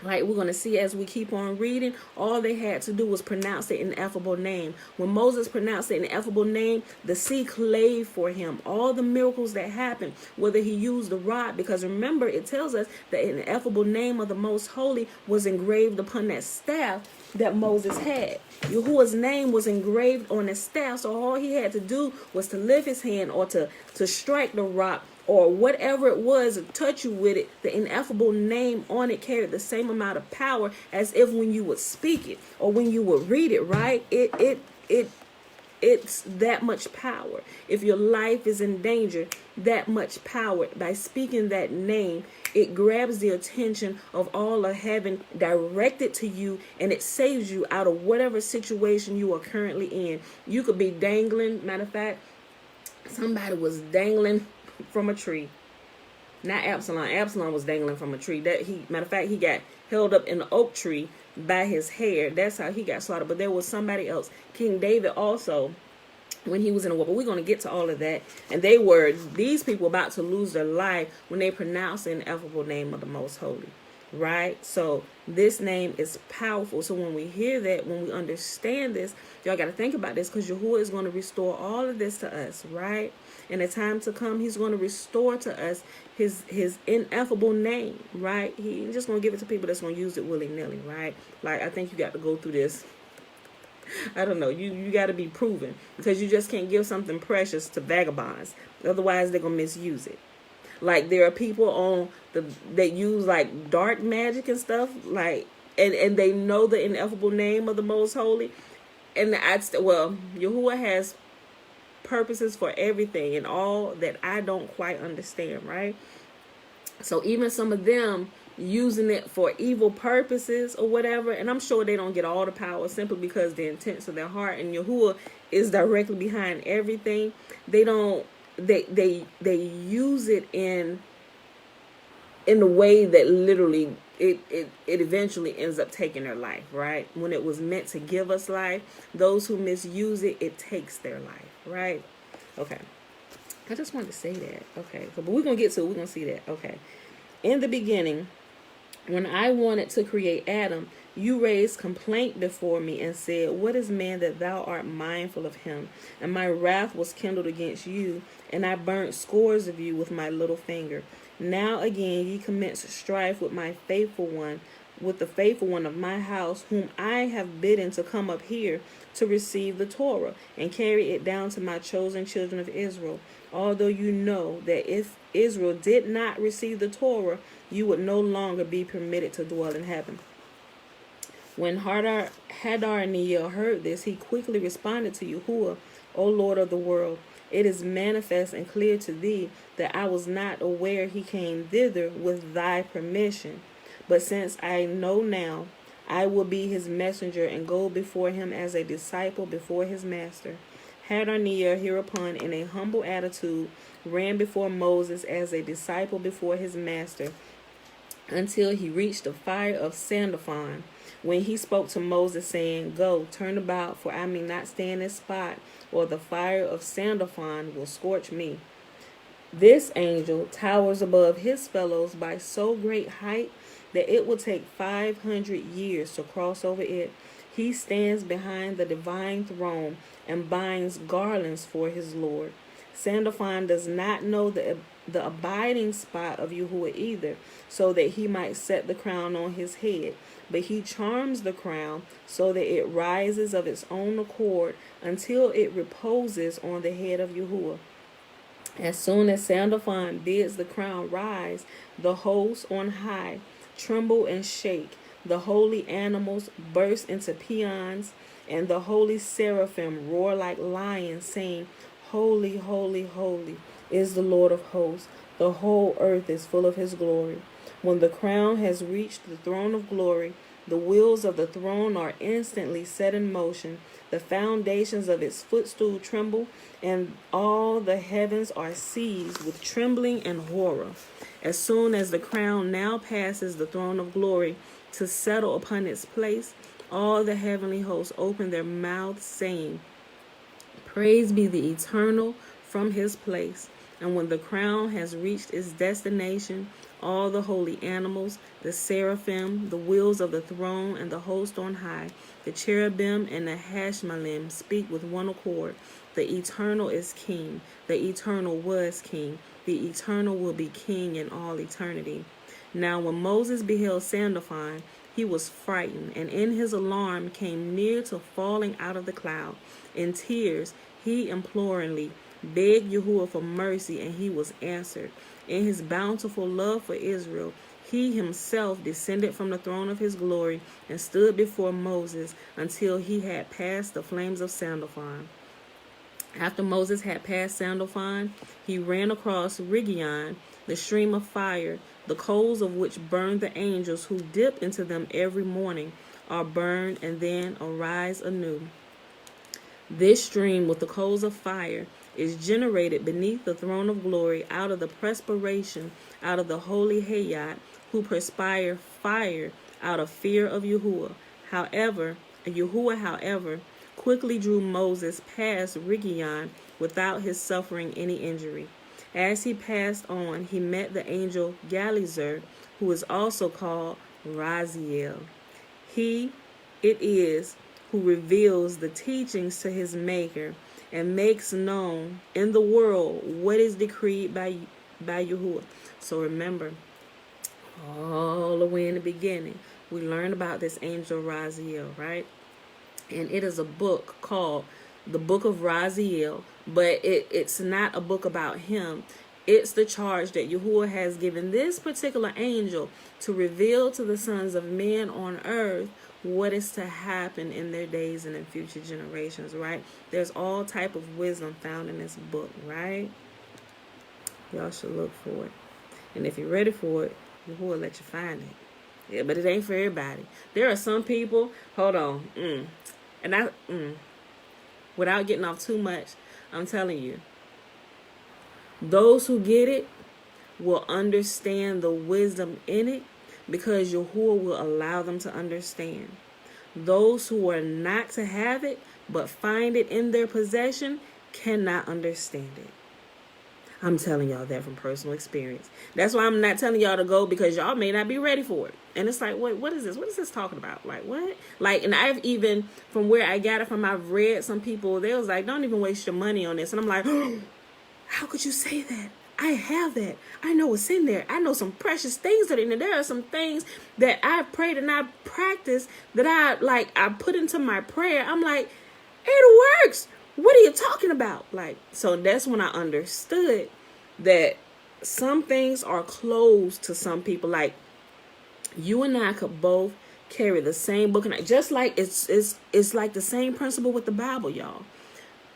Like we're going to see as we keep on reading, all they had to do was pronounce the ineffable name. When Moses pronounced the ineffable name, the sea clave for him. All the miracles that happened, whether he used the rod, because remember, it tells us the ineffable name of the Most Holy was engraved upon that staff that Moses had. Yahuwah's name was engraved on his staff, so all he had to do was to lift his hand or to strike the rock, or whatever it was, touch you with it. The ineffable name on it carried the same amount of power as if when you would speak it or when you would read it, right? It's that much power. If your life is in danger, that much power. By speaking that name, it grabs the attention of all of heaven directed to you, and it saves you out of whatever situation you are currently in. You could be dangling. Matter of fact, somebody was dangling from a tree. Not Absalom. Absalom was dangling from a tree. Matter of fact, he got held up in the oak tree by his hair. That's how he got slaughtered. But there was somebody else. King David also, when he was in a war. But we're going to get to all of that. And these people about to lose their life when they pronounced the ineffable name of the Most Holy. Right? So this name is powerful. So when we hear that, when we understand this, y'all got to think about this, because Yahuwah is going to restore all of this to us, right? In the time to come, he's going to restore to us his ineffable name, right? He ain't just going to give it to people that's going to use it willy-nilly, right? Like, I think you got to go through this. I don't know. You got to be proven, because you just can't give something precious to vagabonds. Otherwise, they're going to misuse it. Like, there are people that use like dark magic and stuff, like, and they know the ineffable name of the Most Holy. And Yahuwah has purposes for everything and all that I don't quite understand, right? So even some of them using it for evil purposes or whatever, and I'm sure they don't get all the power simply because the intents of their heart, and Yahuwah is directly behind everything. They use it in the way that literally it eventually ends up taking their life, right? When it was meant to give us life, those who misuse it, it takes their life, right? Okay. I just wanted to say that. Okay. But we're going to see that. Okay. In the beginning, when I wanted to create Adam, you raised complaint before me and said, what is man that thou art mindful of him? And my wrath was kindled against you, and I burnt scores of you with my little finger. Now again ye commence strife with my faithful one, with the faithful one of my house, whom I have bidden to come up here to receive the Torah, and carry it down to my chosen children of Israel. Although you know that if Israel did not receive the Torah, you would no longer be permitted to dwell in heaven. When Hadar-Neel heard this, he quickly responded to Yahuwah, O Lord of the world, it is manifest and clear to thee that I was not aware he came thither with thy permission. But since I know now, I will be his messenger and go before him as a disciple before his master. Hadar-Neel hereupon, in a humble attitude, ran before Moses as a disciple before his master, until he reached the fire of Sandalphon, when he spoke to Moses, saying, Go, turn about, for I may not stay in this spot, or the fire of Sandalphon will scorch me. This angel towers above his fellows by so great height that it will take 500 years to cross over it. He stands behind the divine throne and binds garlands for his Lord. Sandalphon does not know the abiding spot of Yahuwah either, so that he might set the crown on his head. But he charms the crown so that it rises of its own accord until it reposes on the head of Yahuwah. As soon as Sandalphon bids the crown rise, the hosts on high tremble and shake. The holy animals burst into paeans, and the holy seraphim roar like lions, saying, Holy, holy, holy is the Lord of hosts. The whole earth is full of his glory. When the crown has reached the throne of glory, the wheels of the throne are instantly set in motion. The foundations of its footstool tremble, and all the heavens are seized with trembling and horror. As soon as the crown now passes the throne of glory to settle upon its place, all the heavenly hosts open their mouths, saying, Praise be the eternal from his place. And when the crown has reached its destination, all the holy animals, the seraphim, the wheels of the throne, and the host on high, the cherubim and the hashmalim speak with one accord. The eternal is king. The eternal was king. The eternal will be king in all eternity. Now when Moses beheld Sandalphon, he was frightened, and in his alarm came near to falling out of the cloud. In tears, he imploringly begged Yahuwah for mercy, and he was answered. In his bountiful love for Israel, he himself descended from the throne of his glory and stood before Moses until he had passed the flames of Sandalphon. After Moses had passed Sandalphon, he ran across Rigion, the stream of fire, the coals of which burn the angels who dip into them every morning are burned and then arise anew. This stream with the coals of fire is generated beneath the throne of glory out of the perspiration out of the holy Hayat, who perspire fire out of fear of Yahuwah. Yahuwah, quickly drew Moses past Rigion without his suffering any injury. As he passed on, he met the angel Galizer, who is also called Raziel. He it is who reveals the teachings to his maker and makes known in the world what is decreed by Yahuwah. So remember, all the way in the beginning, we learned about this angel Raziel, right? And it is a book called the Book of Raziel, but it's not a book about him. It's the charge that Yahuwah has given this particular angel to reveal to the sons of men on earth what is to happen in their days and in future generations, right? There's all type of wisdom found in this book, right? Y'all should look for it. And if you're ready for it, Yahuwah will let you find it. Yeah, but it ain't for everybody. There are some people, hold on, without getting off too much, I'm telling you, those who get it will understand the wisdom in it because Yahuwah will allow them to understand. Those who are not to have it but find it in their possession cannot understand it. I'm telling y'all that from personal experience. That's why I'm not telling y'all to go, because y'all may not be ready for it. And it's like, what is this? What is this talking about? Like, what? Like, and I've even, from where I got it from, I've read some people, they was like, don't even waste your money on this. And I'm like, oh, how could you say that? I have that. I know what's in there. I know some precious things that are in there. There are some things that I prayed and I practiced that I put into my prayer. I'm like, it works. What are you talking about? Like, so that's when I understood that some things are closed to some people. Like, you and I could both carry the same book, and just like it's like the same principle with the Bible, y'all.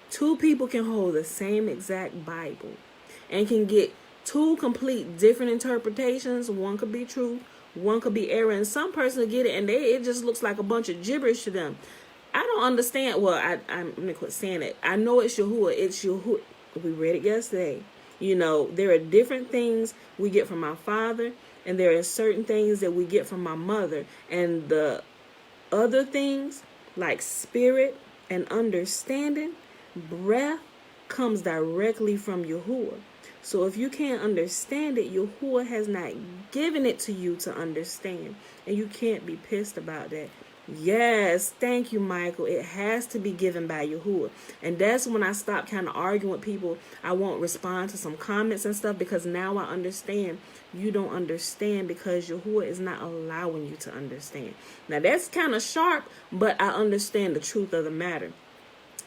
Two people can hold the same exact Bible and can get two complete different interpretations. One could be truth, one could be error, and some person will get it and it just looks like a bunch of gibberish to them. I don't understand. Well, I'm gonna quit saying it. I know it's Yahuwah. It's Yahuwah. We read it yesterday. You know, there are different things we get from our father, and there are certain things that we get from my mother. And the other things, like spirit and understanding, breath, comes directly from Yahuwah. So if you can't understand it, Yahuwah has not given it to you to understand. And you can't be pissed about that. Yes, thank you, Michael. It has to be given by Yahuwah. And that's when I stopped kind of arguing with people. I won't respond to some comments and stuff, because now I understand you don't understand because Yahuwah is not allowing you to understand. Now that's kind of sharp, but I understand the truth of the matter.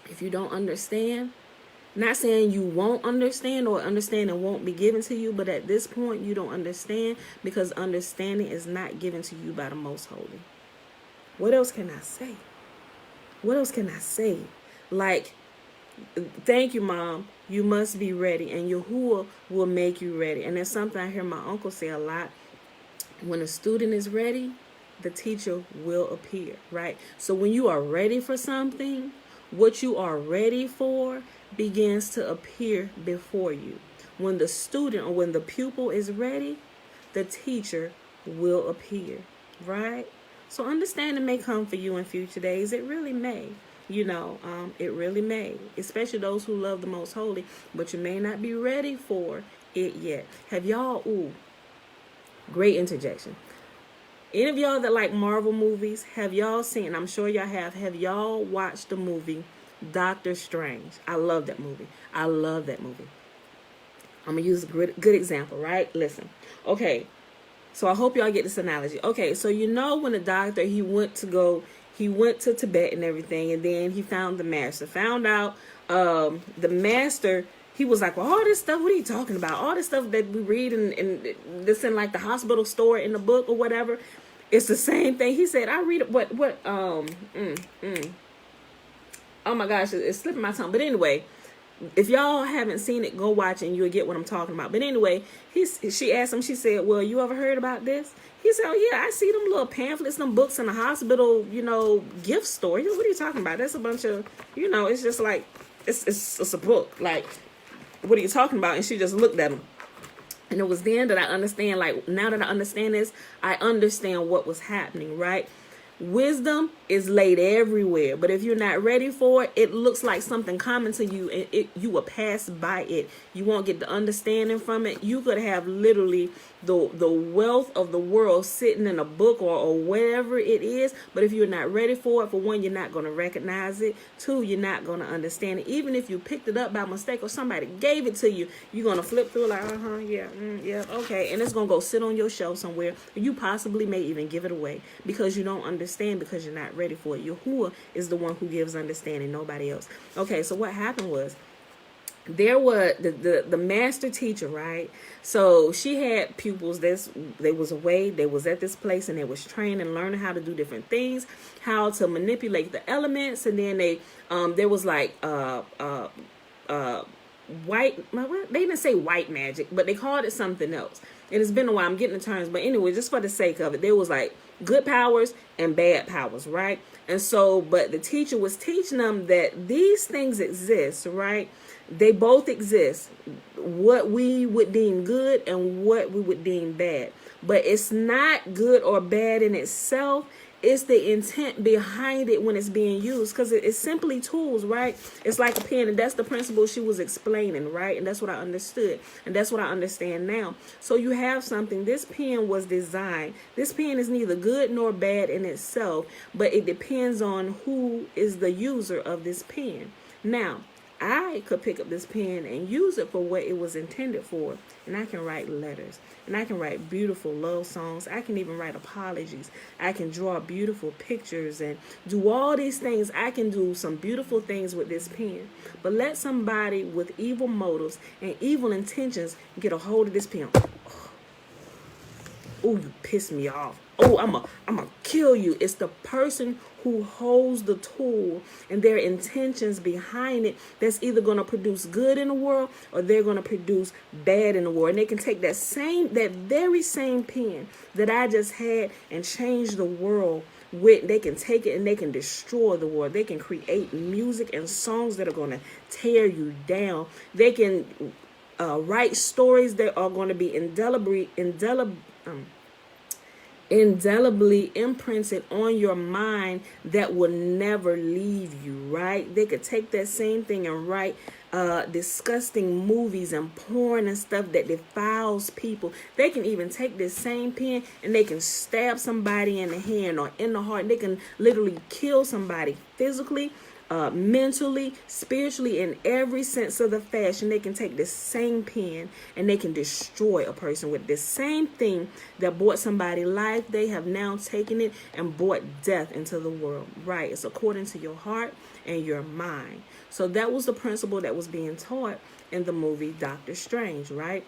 If you don't understand, not saying you won't understand or understand and won't be given to you, but at this point you don't understand because understanding is not given to you by the Most Holy. What else can I say? What else can I say? Like, thank you, Mom. You must be ready, and Yahuwah will make you ready. And that's something I hear my uncle say a lot. When a student is ready, the teacher will appear, right? So when you are ready for something, what you are ready for begins to appear before you. When the student or when the pupil is ready, the teacher will appear, right? So understanding may come for you in future days. It really may. It really may, especially those who love the most holy, but you may not be ready for it yet. Have y'all, great interjection. Any of y'all that like Marvel movies, have y'all seen, I'm sure y'all have y'all watched the movie Doctor Strange? I love that movie. I love that movie. I'm going to use a good example, right? Listen. Okay, so I hope y'all get this analogy. Okay, so when the doctor, he went to Tibet and everything, and then he found the master. Found out the master, he was like, well, all this stuff, what are you talking about? All this stuff that we read in this in like the hospital store in the book or whatever, it's the same thing. He said, I read it, oh my gosh, it's slipping my tongue. But anyway, if y'all haven't seen it, go watch it and you'll get what I'm talking about. But anyway, she asked him, she said, well, you ever heard about this? He said, oh yeah, I see them little pamphlets, them books in the hospital, gift store. What are you talking about? That's a bunch of, it's just like, it's a book. Like, what are you talking about? And she just looked at him. And it was then that I understand, like, now that I understand this, I understand what was happening, right? Wisdom is laid everywhere, but if you're not ready for it, it looks like something coming to you, and you will pass by it. You won't get the understanding from it. You could have literally the wealth of the world sitting in a book or whatever it is, but if you're not ready for it, for one, you're not going to recognize it. Two, you're not going to understand it. Even if you picked it up by mistake or somebody gave it to you, you're going to flip through like, yeah, okay, and it's going to go sit on your shelf somewhere. You possibly may even give it away because you don't understand, because you're not ready for it. Yahuwah is the one who gives understanding, nobody else. Okay, so what happened was, there was the master teacher, right? So she had pupils. They was away. They was at this place, and they was trained and learning how to do different things, how to manipulate the elements. And then there was like white. They didn't say white magic, but they called it something else. And it's been a while. I'm getting the terms, but anyway, just for the sake of it, there was like good powers and bad powers, right? And so, but the teacher was teaching them that these things exist, right? They both exist, what we would deem good and what we would deem bad. But it's not good or bad in itself. It's the intent behind it when it's being used, because it's simply tools, right? It's like a pen, and that's the principle she was explaining, right? And that's what I understood, and that's what I understand now. So you have something. This pen was designed. This pen is neither good nor bad in itself, but it depends on who is the user of this pen. Now, I could pick up this pen and use it for what it was intended for. And I can write letters. And I can write beautiful love songs. I can even write apologies. I can draw beautiful pictures and do all these things. I can do some beautiful things with this pen. But let somebody with evil motives and evil intentions get a hold of this pen. Oh, you piss me off. Oh, I'm a kill you. It's the person who holds the tool and their intentions behind it that's either going to produce good in the world or they're going to produce bad in the world. And they can take that very same pen that I just had and change the world with. They can take it and they can destroy the world. They can create music and songs that are going to tear you down. They can write stories that are going to be indelibly imprinted on your mind that will never leave you, right? They could take that same thing and write disgusting movies and porn and stuff that defiles people. They can even take this same pen and they can stab somebody in the hand or in the heart. They can literally kill somebody physically, mentally, spiritually, in every sense of the fashion. They can take this same pen and they can destroy a person with this same thing that brought somebody life. They have now taken it and brought death into the world, right? It's according to your heart and your mind. So that was the principle that was being taught in the movie Doctor Strange, right?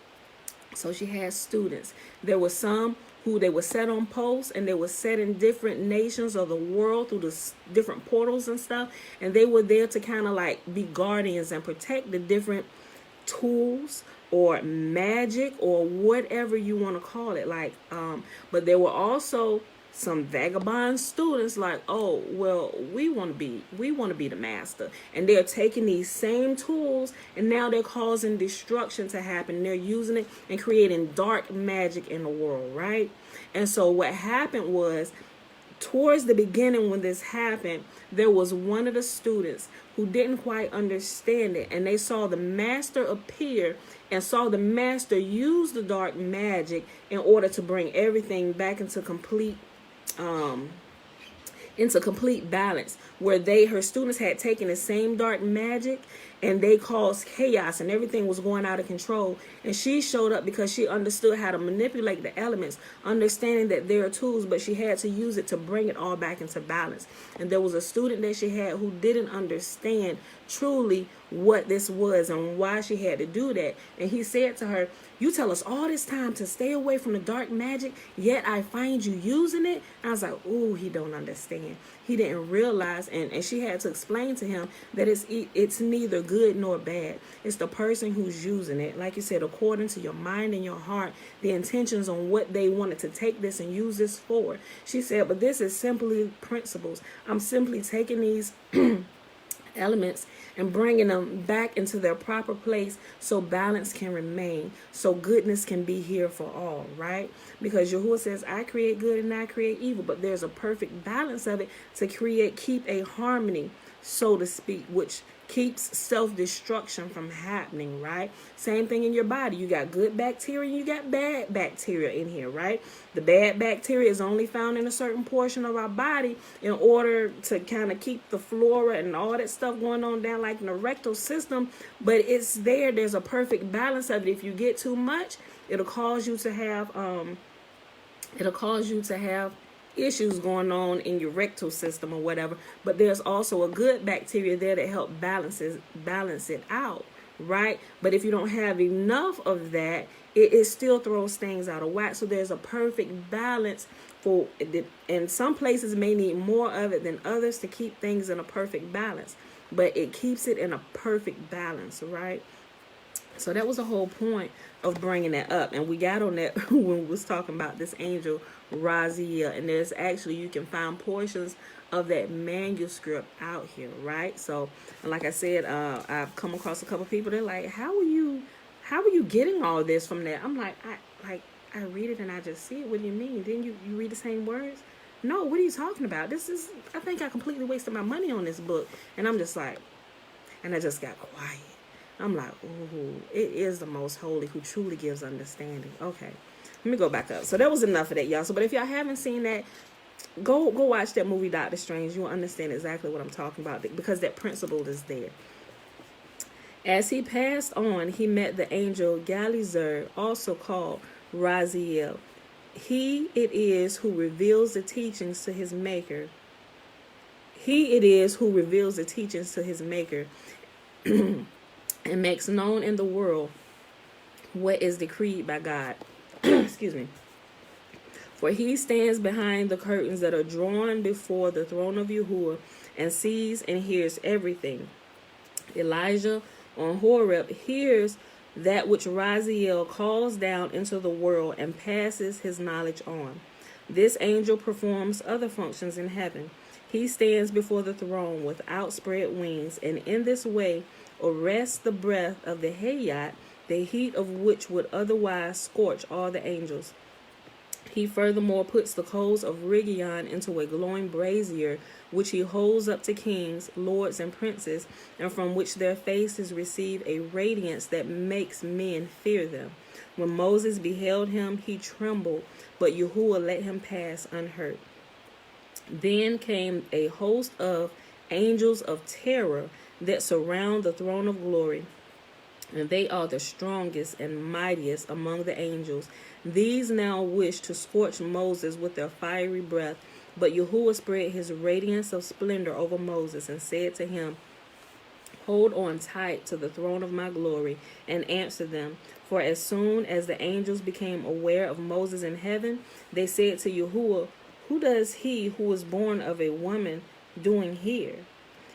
So she had students. There were some who they were set on posts, and they were set in different nations of the world through the different portals and stuff. And they were there to kind of like be guardians and protect the different tools or magic or whatever you want to call it. But there were also some vagabond students like, oh well, we want to be the master, and they're taking these same tools and now they're causing destruction to happen. They're using it and creating dark magic in the world, right? And so what happened was, towards the beginning when this happened, there was one of the students who didn't quite understand it, and they saw the master appear and saw the master use the dark magic in order to bring everything back into complete balance, where her students had taken the same dark magic and they caused chaos and everything was going out of control. And she showed up because she understood how to manipulate the elements, understanding that there are tools, but she had to use it to bring it all back into balance. And there was a student that she had who didn't understand truly what this was and why she had to do that. And he said to her, you tell us all this time to stay away from the dark magic, yet I find you using it. I was like, ooh, he don't understand. He didn't realize, and she had to explain to him that it's neither good nor bad. It's the person who's using it. Like you said, according to your mind and your heart, the intentions on what they wanted to take this and use this for. She said, but this is simply principles. I'm simply taking these elements and bringing them back into their proper place so balance can remain, so goodness can be here for all, right? Because Yahuwah says, I create good and I create evil, but there's a perfect balance of it to keep a harmony, so to speak, which keeps self-destruction from happening, right? Same thing in your body. You got good bacteria, you got bad bacteria in here, right? The bad bacteria is only found in a certain portion of our body in order to kind of keep the flora and all that stuff going on down like in the rectal system, but it's there. There's a perfect balance of it. If you get too much, it'll cause you to have issues going on in your rectal system or whatever. But there's also a good bacteria there that help balance it out, right? But if you don't have enough of that, it still throws things out of whack. So there's a perfect balance for it, and some places may need more of it than others to keep things in a perfect balance, but it keeps it in a perfect balance, right? So that was the whole point of bringing that up. And we got on that when we was talking about this angel Raziel. And there's actually, you can find portions of that manuscript out here, right? So, and like I said, I've come across a couple people. They're like, how are you getting all this from there? I'm like, I read it and I just see it. What do you mean? Didn't you read the same words? No, what are you talking about? I think I completely wasted my money on this book. And I'm just like, and I just got quiet. I'm like, ooh, it is the most holy who truly gives understanding. Okay, let me go back up. So that was enough of that, y'all. So, but if y'all haven't seen that, go watch that movie, Doctor Strange. You'll understand exactly what I'm talking about, because that principle is there. As he passed on, he met the angel Ginzberg, also called Raziel. He it is who reveals the teachings to his maker. He it is who reveals the teachings to his maker. And makes known in the world what is decreed by God. Excuse me. For he stands behind the curtains that are drawn before the throne of Yahuwah and sees and hears everything. Elijah on Horeb hears that which Raziel calls down into the world and passes his knowledge on. This angel performs other functions in heaven. He stands before the throne with outspread wings, and in this way arrests the breath of the Hayat, the heat of which would otherwise scorch all the angels. He furthermore puts the coals of Rigion into a glowing brazier, which he holds up to kings, lords, and princes, and from which their faces receive a radiance that makes men fear them. When Moses beheld him, he trembled, but Yahuwah let him pass unhurt. Then came a host of angels of terror that surround the throne of glory, and they are the strongest and mightiest among the angels. These now wish to scorch Moses with their fiery breath, but Yahuwah spread his radiance of splendor over Moses and said to him, hold on tight to the throne of my glory and answer them. For as soon as the angels became aware of Moses in heaven, they said to Yahuwah, who does he who was born of a woman doing here?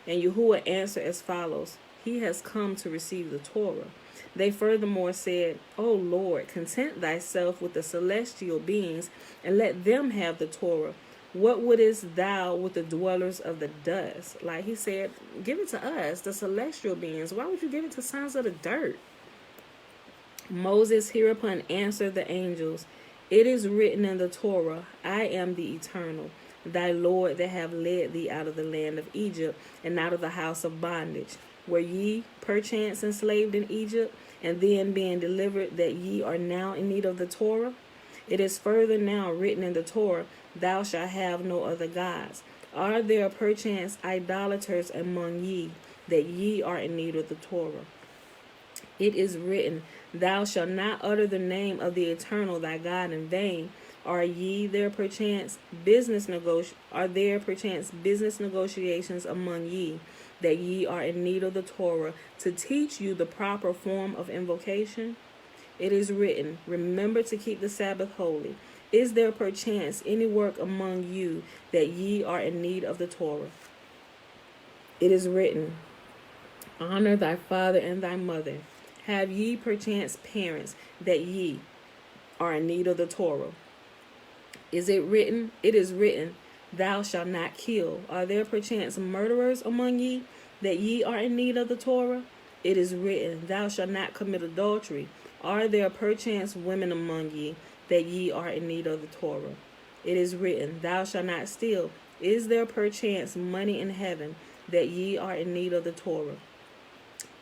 And Yahuwah answered as follows, he has come to receive the Torah. They furthermore said, O Lord, content thyself with the celestial beings, and let them have the Torah. What wouldest thou with the dwellers of the dust? Like he said, give it to us, the celestial beings. Why would you give it to sons of the dirt? Moses hereupon answered the angels, It is written in the Torah, I am the Eternal, thy Lord that have led thee out of the land of Egypt, and out of the house of bondage. Were ye perchance enslaved in Egypt, and then being delivered, that ye are now in need of the Torah? It is further now written in the Torah, Thou shalt have no other gods. Are there perchance idolaters among ye, that ye are in need of the Torah? It is written, Thou shalt not utter the name of the Eternal thy God in vain. Are there perchance business negotiations among ye, that ye are in need of the Torah, to teach you the proper form of invocation? It is written, Remember to keep the Sabbath holy. Is there perchance any work among you, that ye are in need of the Torah? It is written, Honor thy father and thy mother. Have ye perchance parents, that ye are in need of the Torah? Is it written? It is written, Thou shalt not kill. Are there perchance murderers among ye, that ye are in need of the Torah? It is written, Thou shalt not commit adultery. Are there perchance women among ye, that ye are in need of the Torah? It is written, Thou shalt not steal. Is there perchance money in heaven, that ye are in need of the Torah?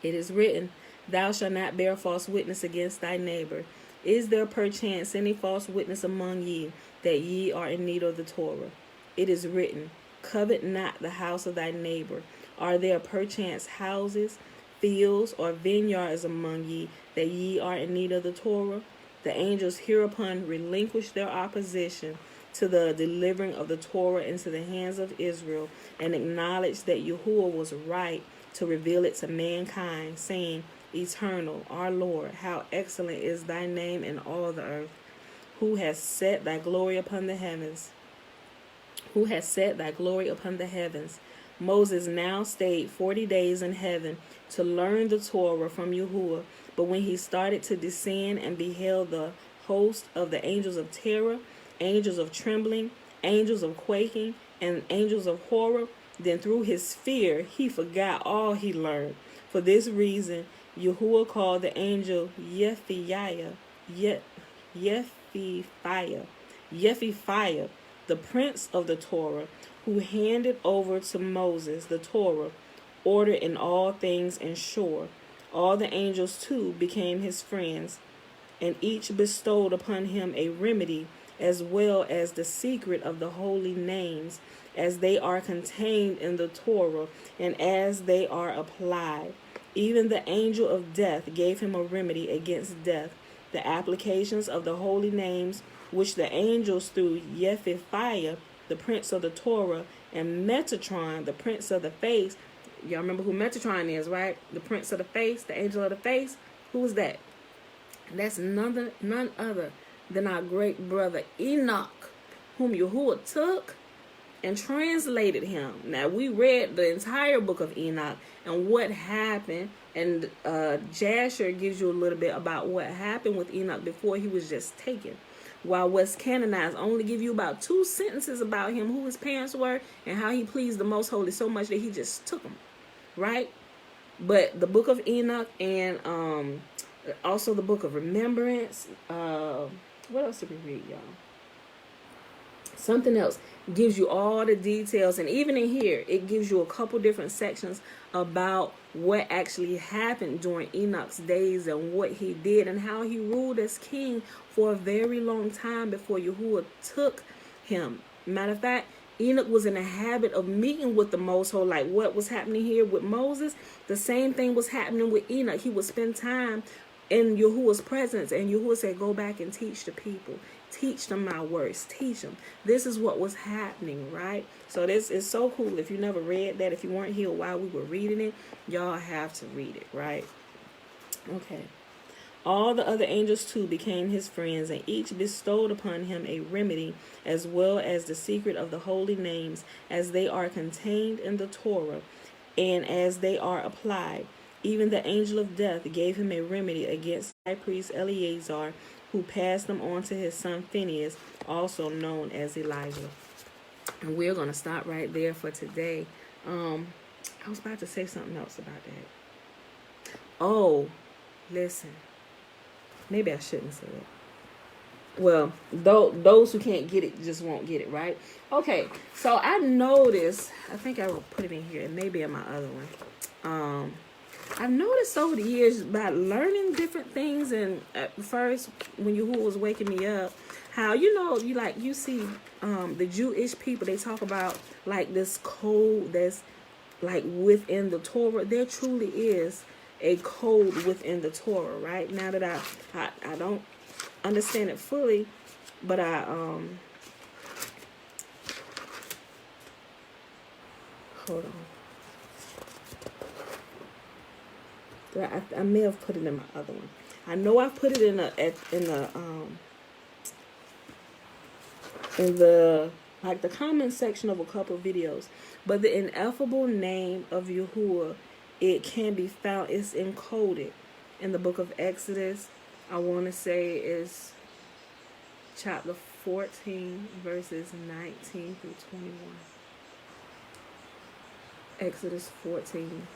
It is written, Thou shalt not bear false witness against thy neighbor. Is there perchance any false witness among ye, that ye are in need of the Torah? It is written, Covet not the house of thy neighbor. Are there perchance houses, fields, or vineyards among ye, that ye are in need of the Torah? The angels hereupon relinquished their opposition to the delivering of the Torah into the hands of Israel, and acknowledged that Yahuwah was right to reveal it to mankind, saying, Eternal, our Lord, how excellent is thy name in all the earth, who has set thy glory upon the heavens. Moses now stayed 40 days in heaven to learn the Torah from Yahuwah, but when he started to descend and beheld the host of the angels of terror, angels of trembling, angels of quaking, and angels of horror, then through his fear he forgot all he learned. For this reason, Yahuwah called the angel Yephiah, the prince of the Torah, who handed over to Moses the Torah, order in all things and sure. All the angels too became his friends, and each bestowed upon him a remedy, as well as the secret of the holy names, as they are contained in the Torah, and as they are applied. Even the angel of death gave him a remedy against death. The applications of the holy names, which the angels through Yephiah, the prince of the Torah, and Metatron, the prince of the face. Y'all remember who Metatron is, right? The prince of the face, the angel of the face. Who is that? That's none other than our great brother Enoch, whom Yahuwah took and translated him. Now, we read the entire book of Enoch and what happened, and Jasher gives you a little bit about what happened with Enoch before he was just taken. While West Canonized only give you about 2 sentences about him, who his parents were, and how he pleased the Most Holy so much that he just took him, right? But the book of Enoch and also the book of Remembrance, what else did we read, y'all? Something else gives you all the details, and even in here, it gives you a couple different sections about what actually happened during Enoch's days and what he did and how he ruled as king for a very long time before Yahuwah took him. Matter of fact, Enoch was in the habit of meeting with the Most Holy, like what was happening here with Moses. The same thing was happening with Enoch. He would spend time in Yahuwah's presence, and Yahuwah said, go back and teach the people. Teach them my words. Teach them. This is what was happening, right? So this is so cool. If you never read that, if you weren't here while we were reading it, y'all have to read it, right? Okay. All the other angels too became his friends, and each bestowed upon him a remedy, as well as the secret of the holy names, as they are contained in the Torah, and as they are applied. Even the angel of death gave him a remedy against high priest Eleazar, who passed them on to his son Phineas, also known as Elijah. And we're going to stop right there for today. I was about to say something else about that. Oh, listen. Maybe I shouldn't say it. Well, those who can't get it just won't get it, right? Okay, so I noticed, I think I will put it in here, and maybe in my other one. I've noticed over the years by learning different things, and at first when Yahuwah was waking me up, how you see the Jewish people, they talk about like this code that's like within the Torah. There truly is a code within the Torah, right? Now that I don't understand it fully, but hold on. I may have put it in my other one. I know I put it in the like the comment section of a couple of videos. But the ineffable name of Yahuwah, it can be found. It's encoded in the book of Exodus. I want to say is chapter 14, verses 19 through 21. Exodus 14.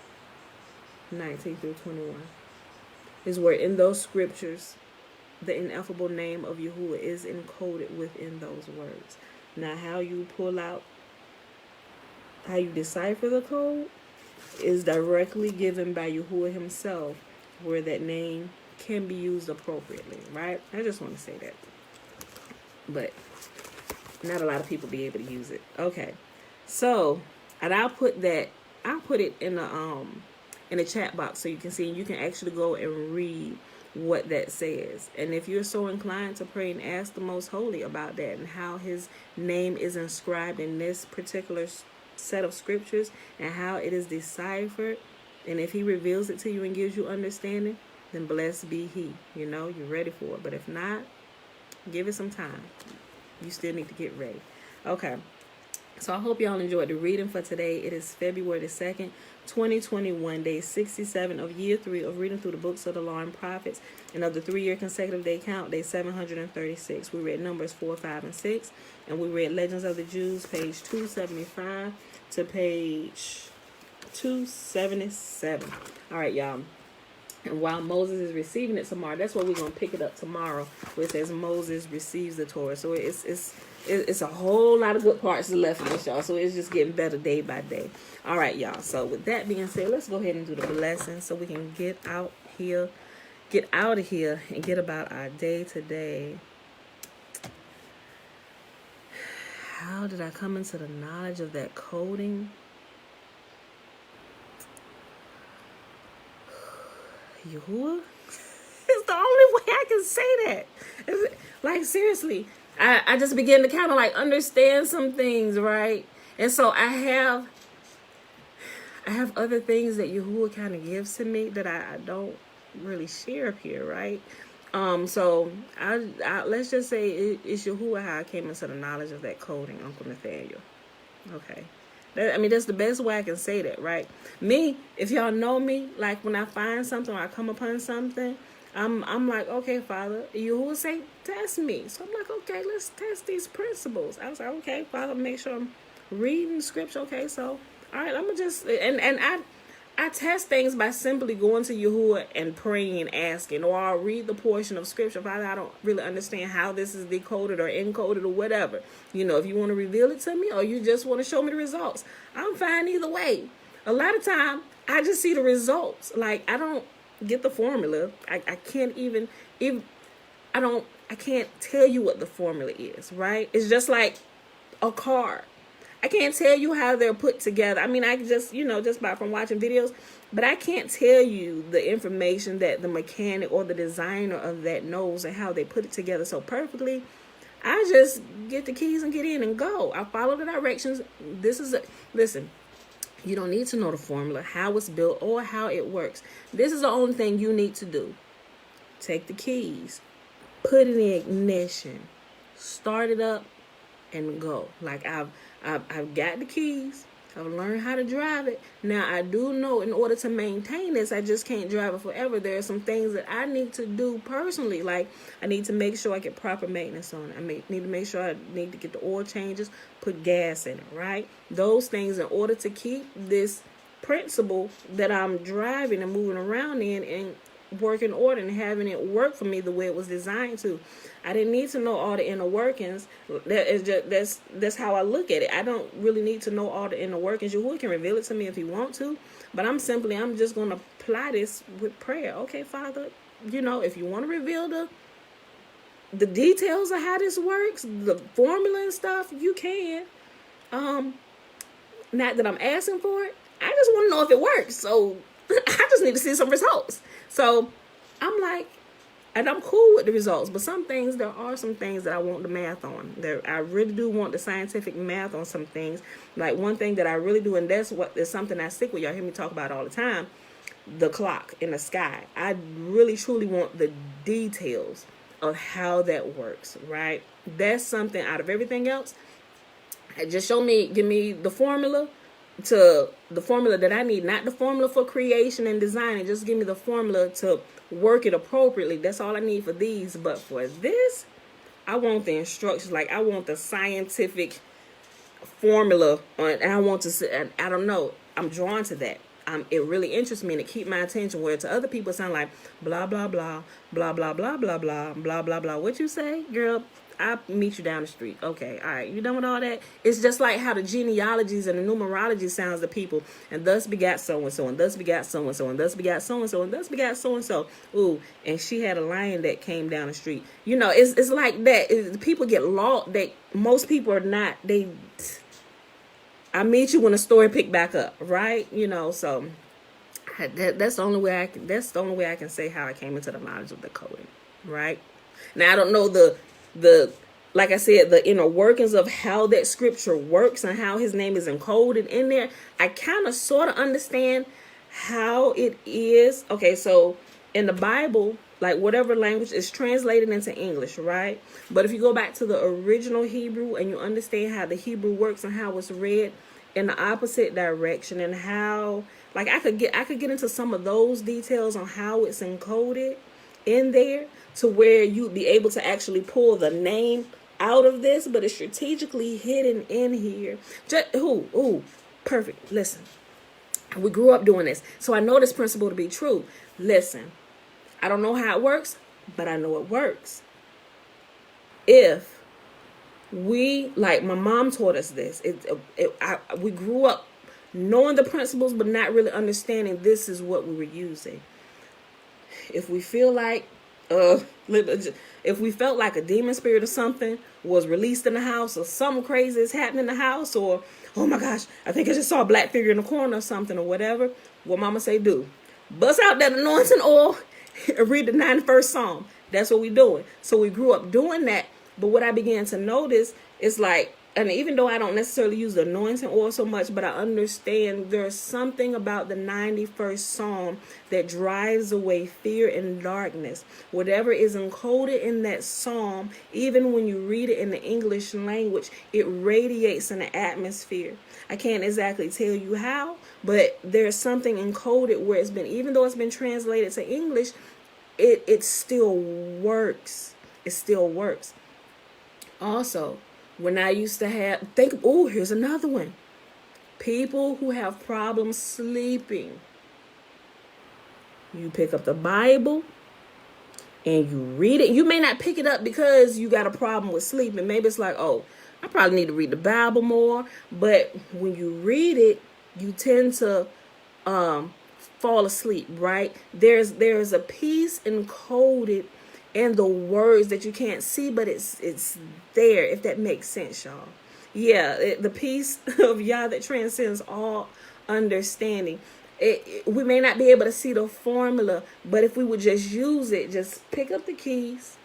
19 through 21 is where in those scriptures the ineffable name of Yahuwah is encoded within those words. Now how you decipher the code is directly given by Yahuwah himself, where that name can be used appropriately, right? I just want to say that, but not a lot of people be able to use it. Okay, so and I'll put it in the chat box so you can see, and you can actually go and read what that says. And if you're so inclined to pray and ask the Most Holy about that and how his name is inscribed in this particular set of scriptures and how it is deciphered, and if he reveals it to you and gives you understanding, then blessed be he. You're ready for it. But if not, give it some time. You still need to get ready. Okay. So I hope y'all enjoyed the reading for today. It is February the 2nd, 2021, day 67 of year 3 of reading through the books of the law and prophets, and of the 3-year consecutive day count, day 736. We read Numbers 4, 5, and 6, and we read Legends of the Jews, page 275 to page 277. All right, y'all. And while Moses is receiving it tomorrow, that's what we're going to pick it up tomorrow, where it says Moses receives the Torah. So it's a whole lot of good parts left in this, y'all. So it's just getting better day by day. All right, y'all. So with that being said, let's go ahead and do the blessing so we can get out of here and get about our day today. How did I come into the knowledge of that coding? Yahuwah? It's the only way I can say that. Like, seriously, I just begin to kind of like understand some things, right? And so I have other things that Yahuwah kind of gives to me that I don't really share up here, right? So I let's just say it's Yahuwah how I came into the knowledge of that coding, Uncle Nathaniel. Okay. That's the best way I can say that, right? Me, if y'all know me, like when I find something or I come upon something, I'm like, okay, Father, you will say, test me. So I'm like, okay, let's test these principles. I was like, okay, Father, make sure I'm reading scripture. Okay, so, all right, I'm going to just, and I test things by simply going to Yahuwah and praying and asking, or I'll read the portion of scripture. Father, I don't really understand how this is decoded or encoded or whatever. If you want to reveal it to me or you just want to show me the results, I'm fine either way. A lot of time, I just see the results. Like, I don't get the formula. I can't I can't tell you what the formula is, right? It's just like a car. I can't tell you how they're put together. I just, just by from watching videos, but I can't tell you the information that the mechanic or the designer of that knows and how they put it together so perfectly. I just get the keys and get in and go. I follow the directions. Listen, you don't need to know the formula, how it's built, or how it works. This is the only thing you need to do. Take the keys, put it in ignition, start it up, and go. Like I've got the keys. I've learned how to drive it. Now, I do know in order to maintain this, I just can't drive it forever. There are some things that I need to do personally. Like, I need to make sure I get proper maintenance on it. Need to make sure I need to get the oil changes, put gas in it, right? Those things in order to keep this principle that I'm driving and moving around in work in order and having it work for me the way it was designed to. I didn't need to know all the inner workings. That's how I look at it. I don't really need to know all the inner workings. Yahuwah can reveal it to me if he want to, but I'm just going to apply this with prayer. Okay, Father, if you want to reveal the details of how this works, the formula and stuff, you can. Not that I'm asking for it. I just want to know if it works. So I just need to see some results. So I'm like, and I'm cool with the results, but there are some things that I want the math on. I really do want the scientific math on some things. Like one thing that I really do, and that's something I stick with. Y'all hear me talk about all the time. The clock in the sky. I really truly want the details of how that works, right? That's something out of everything else. Just give me the formula to the formula that I need, not the formula for creation and design. Just give me the formula to work it appropriately. That's all I need for these. But for this, I want the instructions. Like, I want the scientific formula and I want to, I don't know, I'm drawn to that. It really interests me and it keeps my attention, where to other people sound like blah blah blah blah blah blah blah blah blah blah blah. What you say, girl? I'll meet you down the street. Okay, all right. You done with all that? It's just like how the genealogies and the numerology sounds to people. And thus begat so-and-so, and thus begat so-and-so, and thus begat so-and-so, and thus begat so-and-so. Ooh, and she had a lion that came down the street. It's like that. People get lost. Most people are not. I meet you when the story pick back up, right? So that's the only way I can say how I came into the knowledge of the coding, right? Now I don't know the like I said, the inner workings of how that scripture works and how his name is encoded in there. I kind of sort of understand how it is. Okay, so in the Bible, like whatever language is translated into English, right? But if you go back to the original Hebrew and you understand how the Hebrew works and how it's read in the opposite direction, and how, like, I could get into some of those details on how it's encoded in there, to where you'd be able to actually pull the name out of this, but it's strategically hidden in here. Perfect. Listen, we grew up doing this, so I know this principle to be true. Listen, I don't know how it works, but I know it works. If we, like my mom taught us this, we grew up knowing the principles, but not really understanding this is what we were using. If we feel like, if we felt like a demon spirit or something was released in the house, or something crazy is happening in the house, or, oh my gosh, I think I just saw a black figure in the corner or something, or whatever, what mama say do? Bust out that anointing oil and read the 91st Psalm. That's what we doing. So we grew up doing that. But what I began to notice is like, and even though I don't necessarily use the anointing oil so much, but I understand there's something about the 91st Psalm that drives away fear and darkness. Whatever is encoded in that Psalm, even when you read it in the English language, it radiates in the atmosphere. I can't exactly tell you how, but there's something encoded where it's been, even though it's been translated to English, it still works. It still works. Also, when I used to here's another one. People who have problems sleeping. You pick up the Bible and you read it. You may not pick it up because you got a problem with sleeping. Maybe it's like, oh, I probably need to read the Bible more. But when you read it, you tend to fall asleep, right? There's a piece encoded and the words that you can't see, but it's there, if that makes sense, y'all. Yeah, the peace of Yah that transcends all understanding. We may not be able to see the formula, but if we would just use it, just pick up the keys,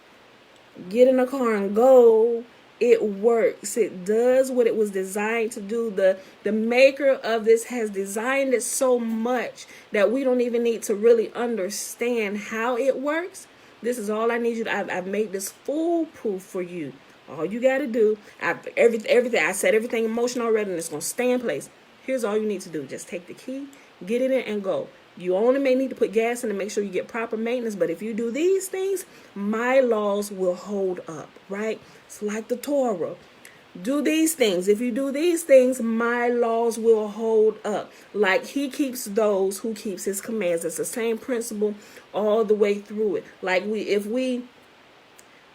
get in the car and go, it works. It does what it was designed to do. The maker of this has designed it so much that we don't even need to really understand how it works. This is all I need you to. I've made this foolproof for you. All you got to do, everything. I set everything in motion already, and it's gonna stay in place. Here's all you need to do. Just take the key, get it in, and go. You only may need to put gas in to make sure you get proper maintenance. But if you do these things, my laws will hold up, right? It's like the Torah. Do these things. If you do these things, my laws will hold up. Like he keeps those who keeps his commands. It's the same principle all the way through it. Like if we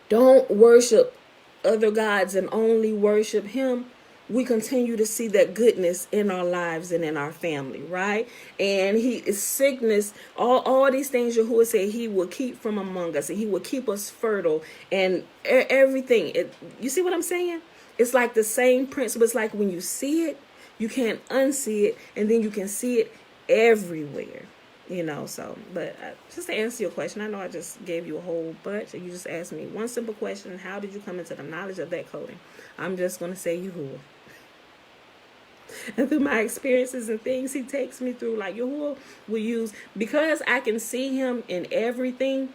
don't worship other gods and only worship him, we continue to see that goodness in our lives and in our family, right? And he is sickness, all these things Yahuwah said he will keep from among us, and he will keep us fertile and everything. You see what I'm saying? It's like the same principle. It's like when you see it, you can't unsee it, and then you can see it everywhere. So, but just to answer your question, I know I just gave you a whole bunch, and you just asked me one simple question: how did you come into the knowledge of that coding? I'm just going to say Yahuwah. And through my experiences and things he takes me through, like Yahuwah will use, because I can see him in everything,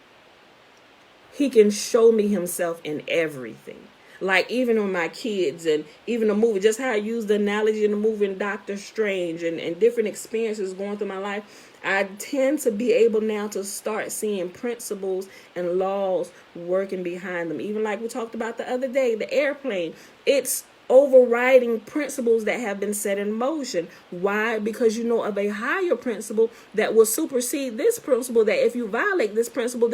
he can show me himself in everything. Like even on my kids and even the movie, just how I used the analogy in the movie in Doctor Strange and different experiences going through my life, I tend to be able now to start seeing principles and laws working behind them. Even like we talked about the other day, the airplane, it's overriding principles that have been set in motion. Why? Because you know of a higher principle that will supersede this principle, that if you violate this principle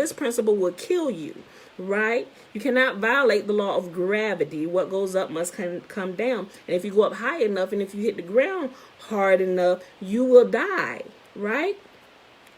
will kill you. Right? You cannot violate the law of gravity. What goes up must come down. And if you go up high enough and if you hit the ground hard enough, you will die. Right?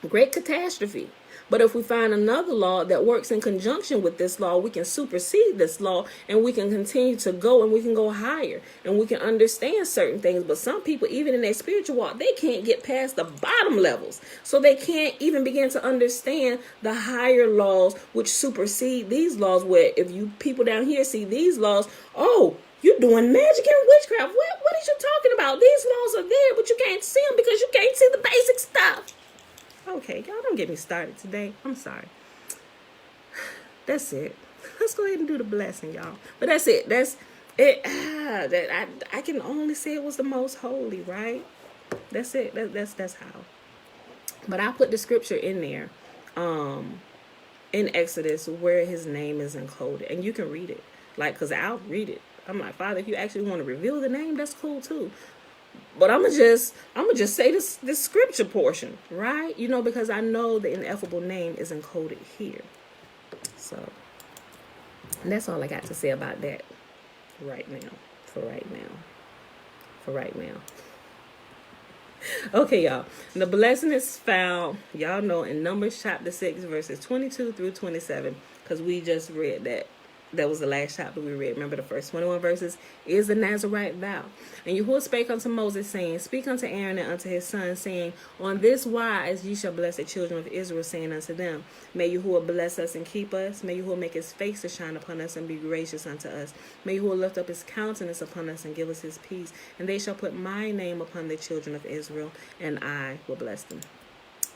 Great catastrophe. But if we find another law that works in conjunction with this law, we can supersede this law and we can continue to go, and we can go higher and we can understand certain things. But some people, even in their spiritual walk, they can't get past the bottom levels. So they can't even begin to understand the higher laws which supersede these laws, where if you people down here see these laws, oh, you're doing magic and witchcraft. What is you talking about? These laws are there, but you can't see them because you can't see the basic stuff. Okay, y'all don't get me started today. I'm sorry. That's it. Let's go ahead and do the blessing, y'all. But that's it. That's it. I can only say it was the most holy, right? That's it. That's how. But I put the scripture in there, in Exodus, where his name is encoded, and you can read it. Like, cause I'll read it. I'm like, Father, if you actually want to reveal the name, that's cool too. But I'm gonna just say this scripture portion, right? Because I know the ineffable name is encoded here. So that's all I got to say about that right now. For right now. Okay, y'all. The blessing is found, y'all know, in Numbers chapter 6, verses 22 through 27, because we just read that. That was the last chapter we read. Remember, the first 21 verses is the Nazirite vow. And Yahuwah spake unto Moses, saying, Speak unto Aaron and unto his sons, saying, On this wise ye shall bless the children of Israel, saying unto them, May Yahuwah bless us and keep us. May Yahuwah make his face to shine upon us and be gracious unto us. May Yahuwah lift up his countenance upon us and give us his peace. And they shall put my name upon the children of Israel, and I will bless them.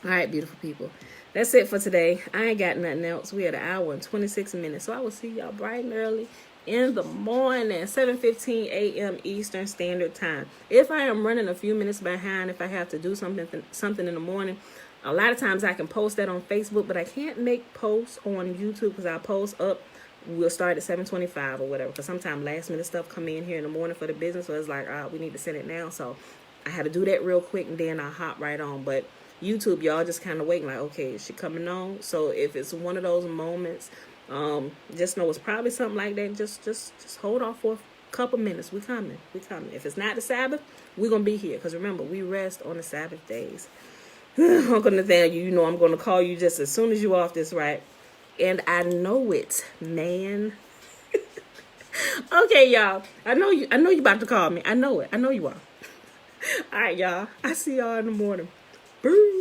All right, beautiful people. That's it for today. I ain't got nothing else. We had an hour and 26 minutes. So I will see y'all bright and early in the morning, 7:15 a.m. Eastern Standard Time. If I am running a few minutes behind, if I have to do something in the morning, a lot of times I can post that on Facebook, but I can't make posts on YouTube because I post up. We'll start at 7:25 or whatever, because sometimes last minute stuff come in here in the morning for the business. So it's like, we need to send it now. So I had to do that real quick, and then I'll hop right on. But YouTube, y'all just kind of waiting like, okay, is she coming on? So if it's one of those moments, just know it's probably something like that. Just hold off for a couple minutes. We coming. If it's not the Sabbath, we're going to be here. Because remember, we rest on the Sabbath days. Uncle Nathaniel, I'm going to call you just as soon as you off this, right? And I know it, man. Okay, y'all. I know you about to call me. I know it. I know you are. All right, y'all. I see y'all in the morning. Boo.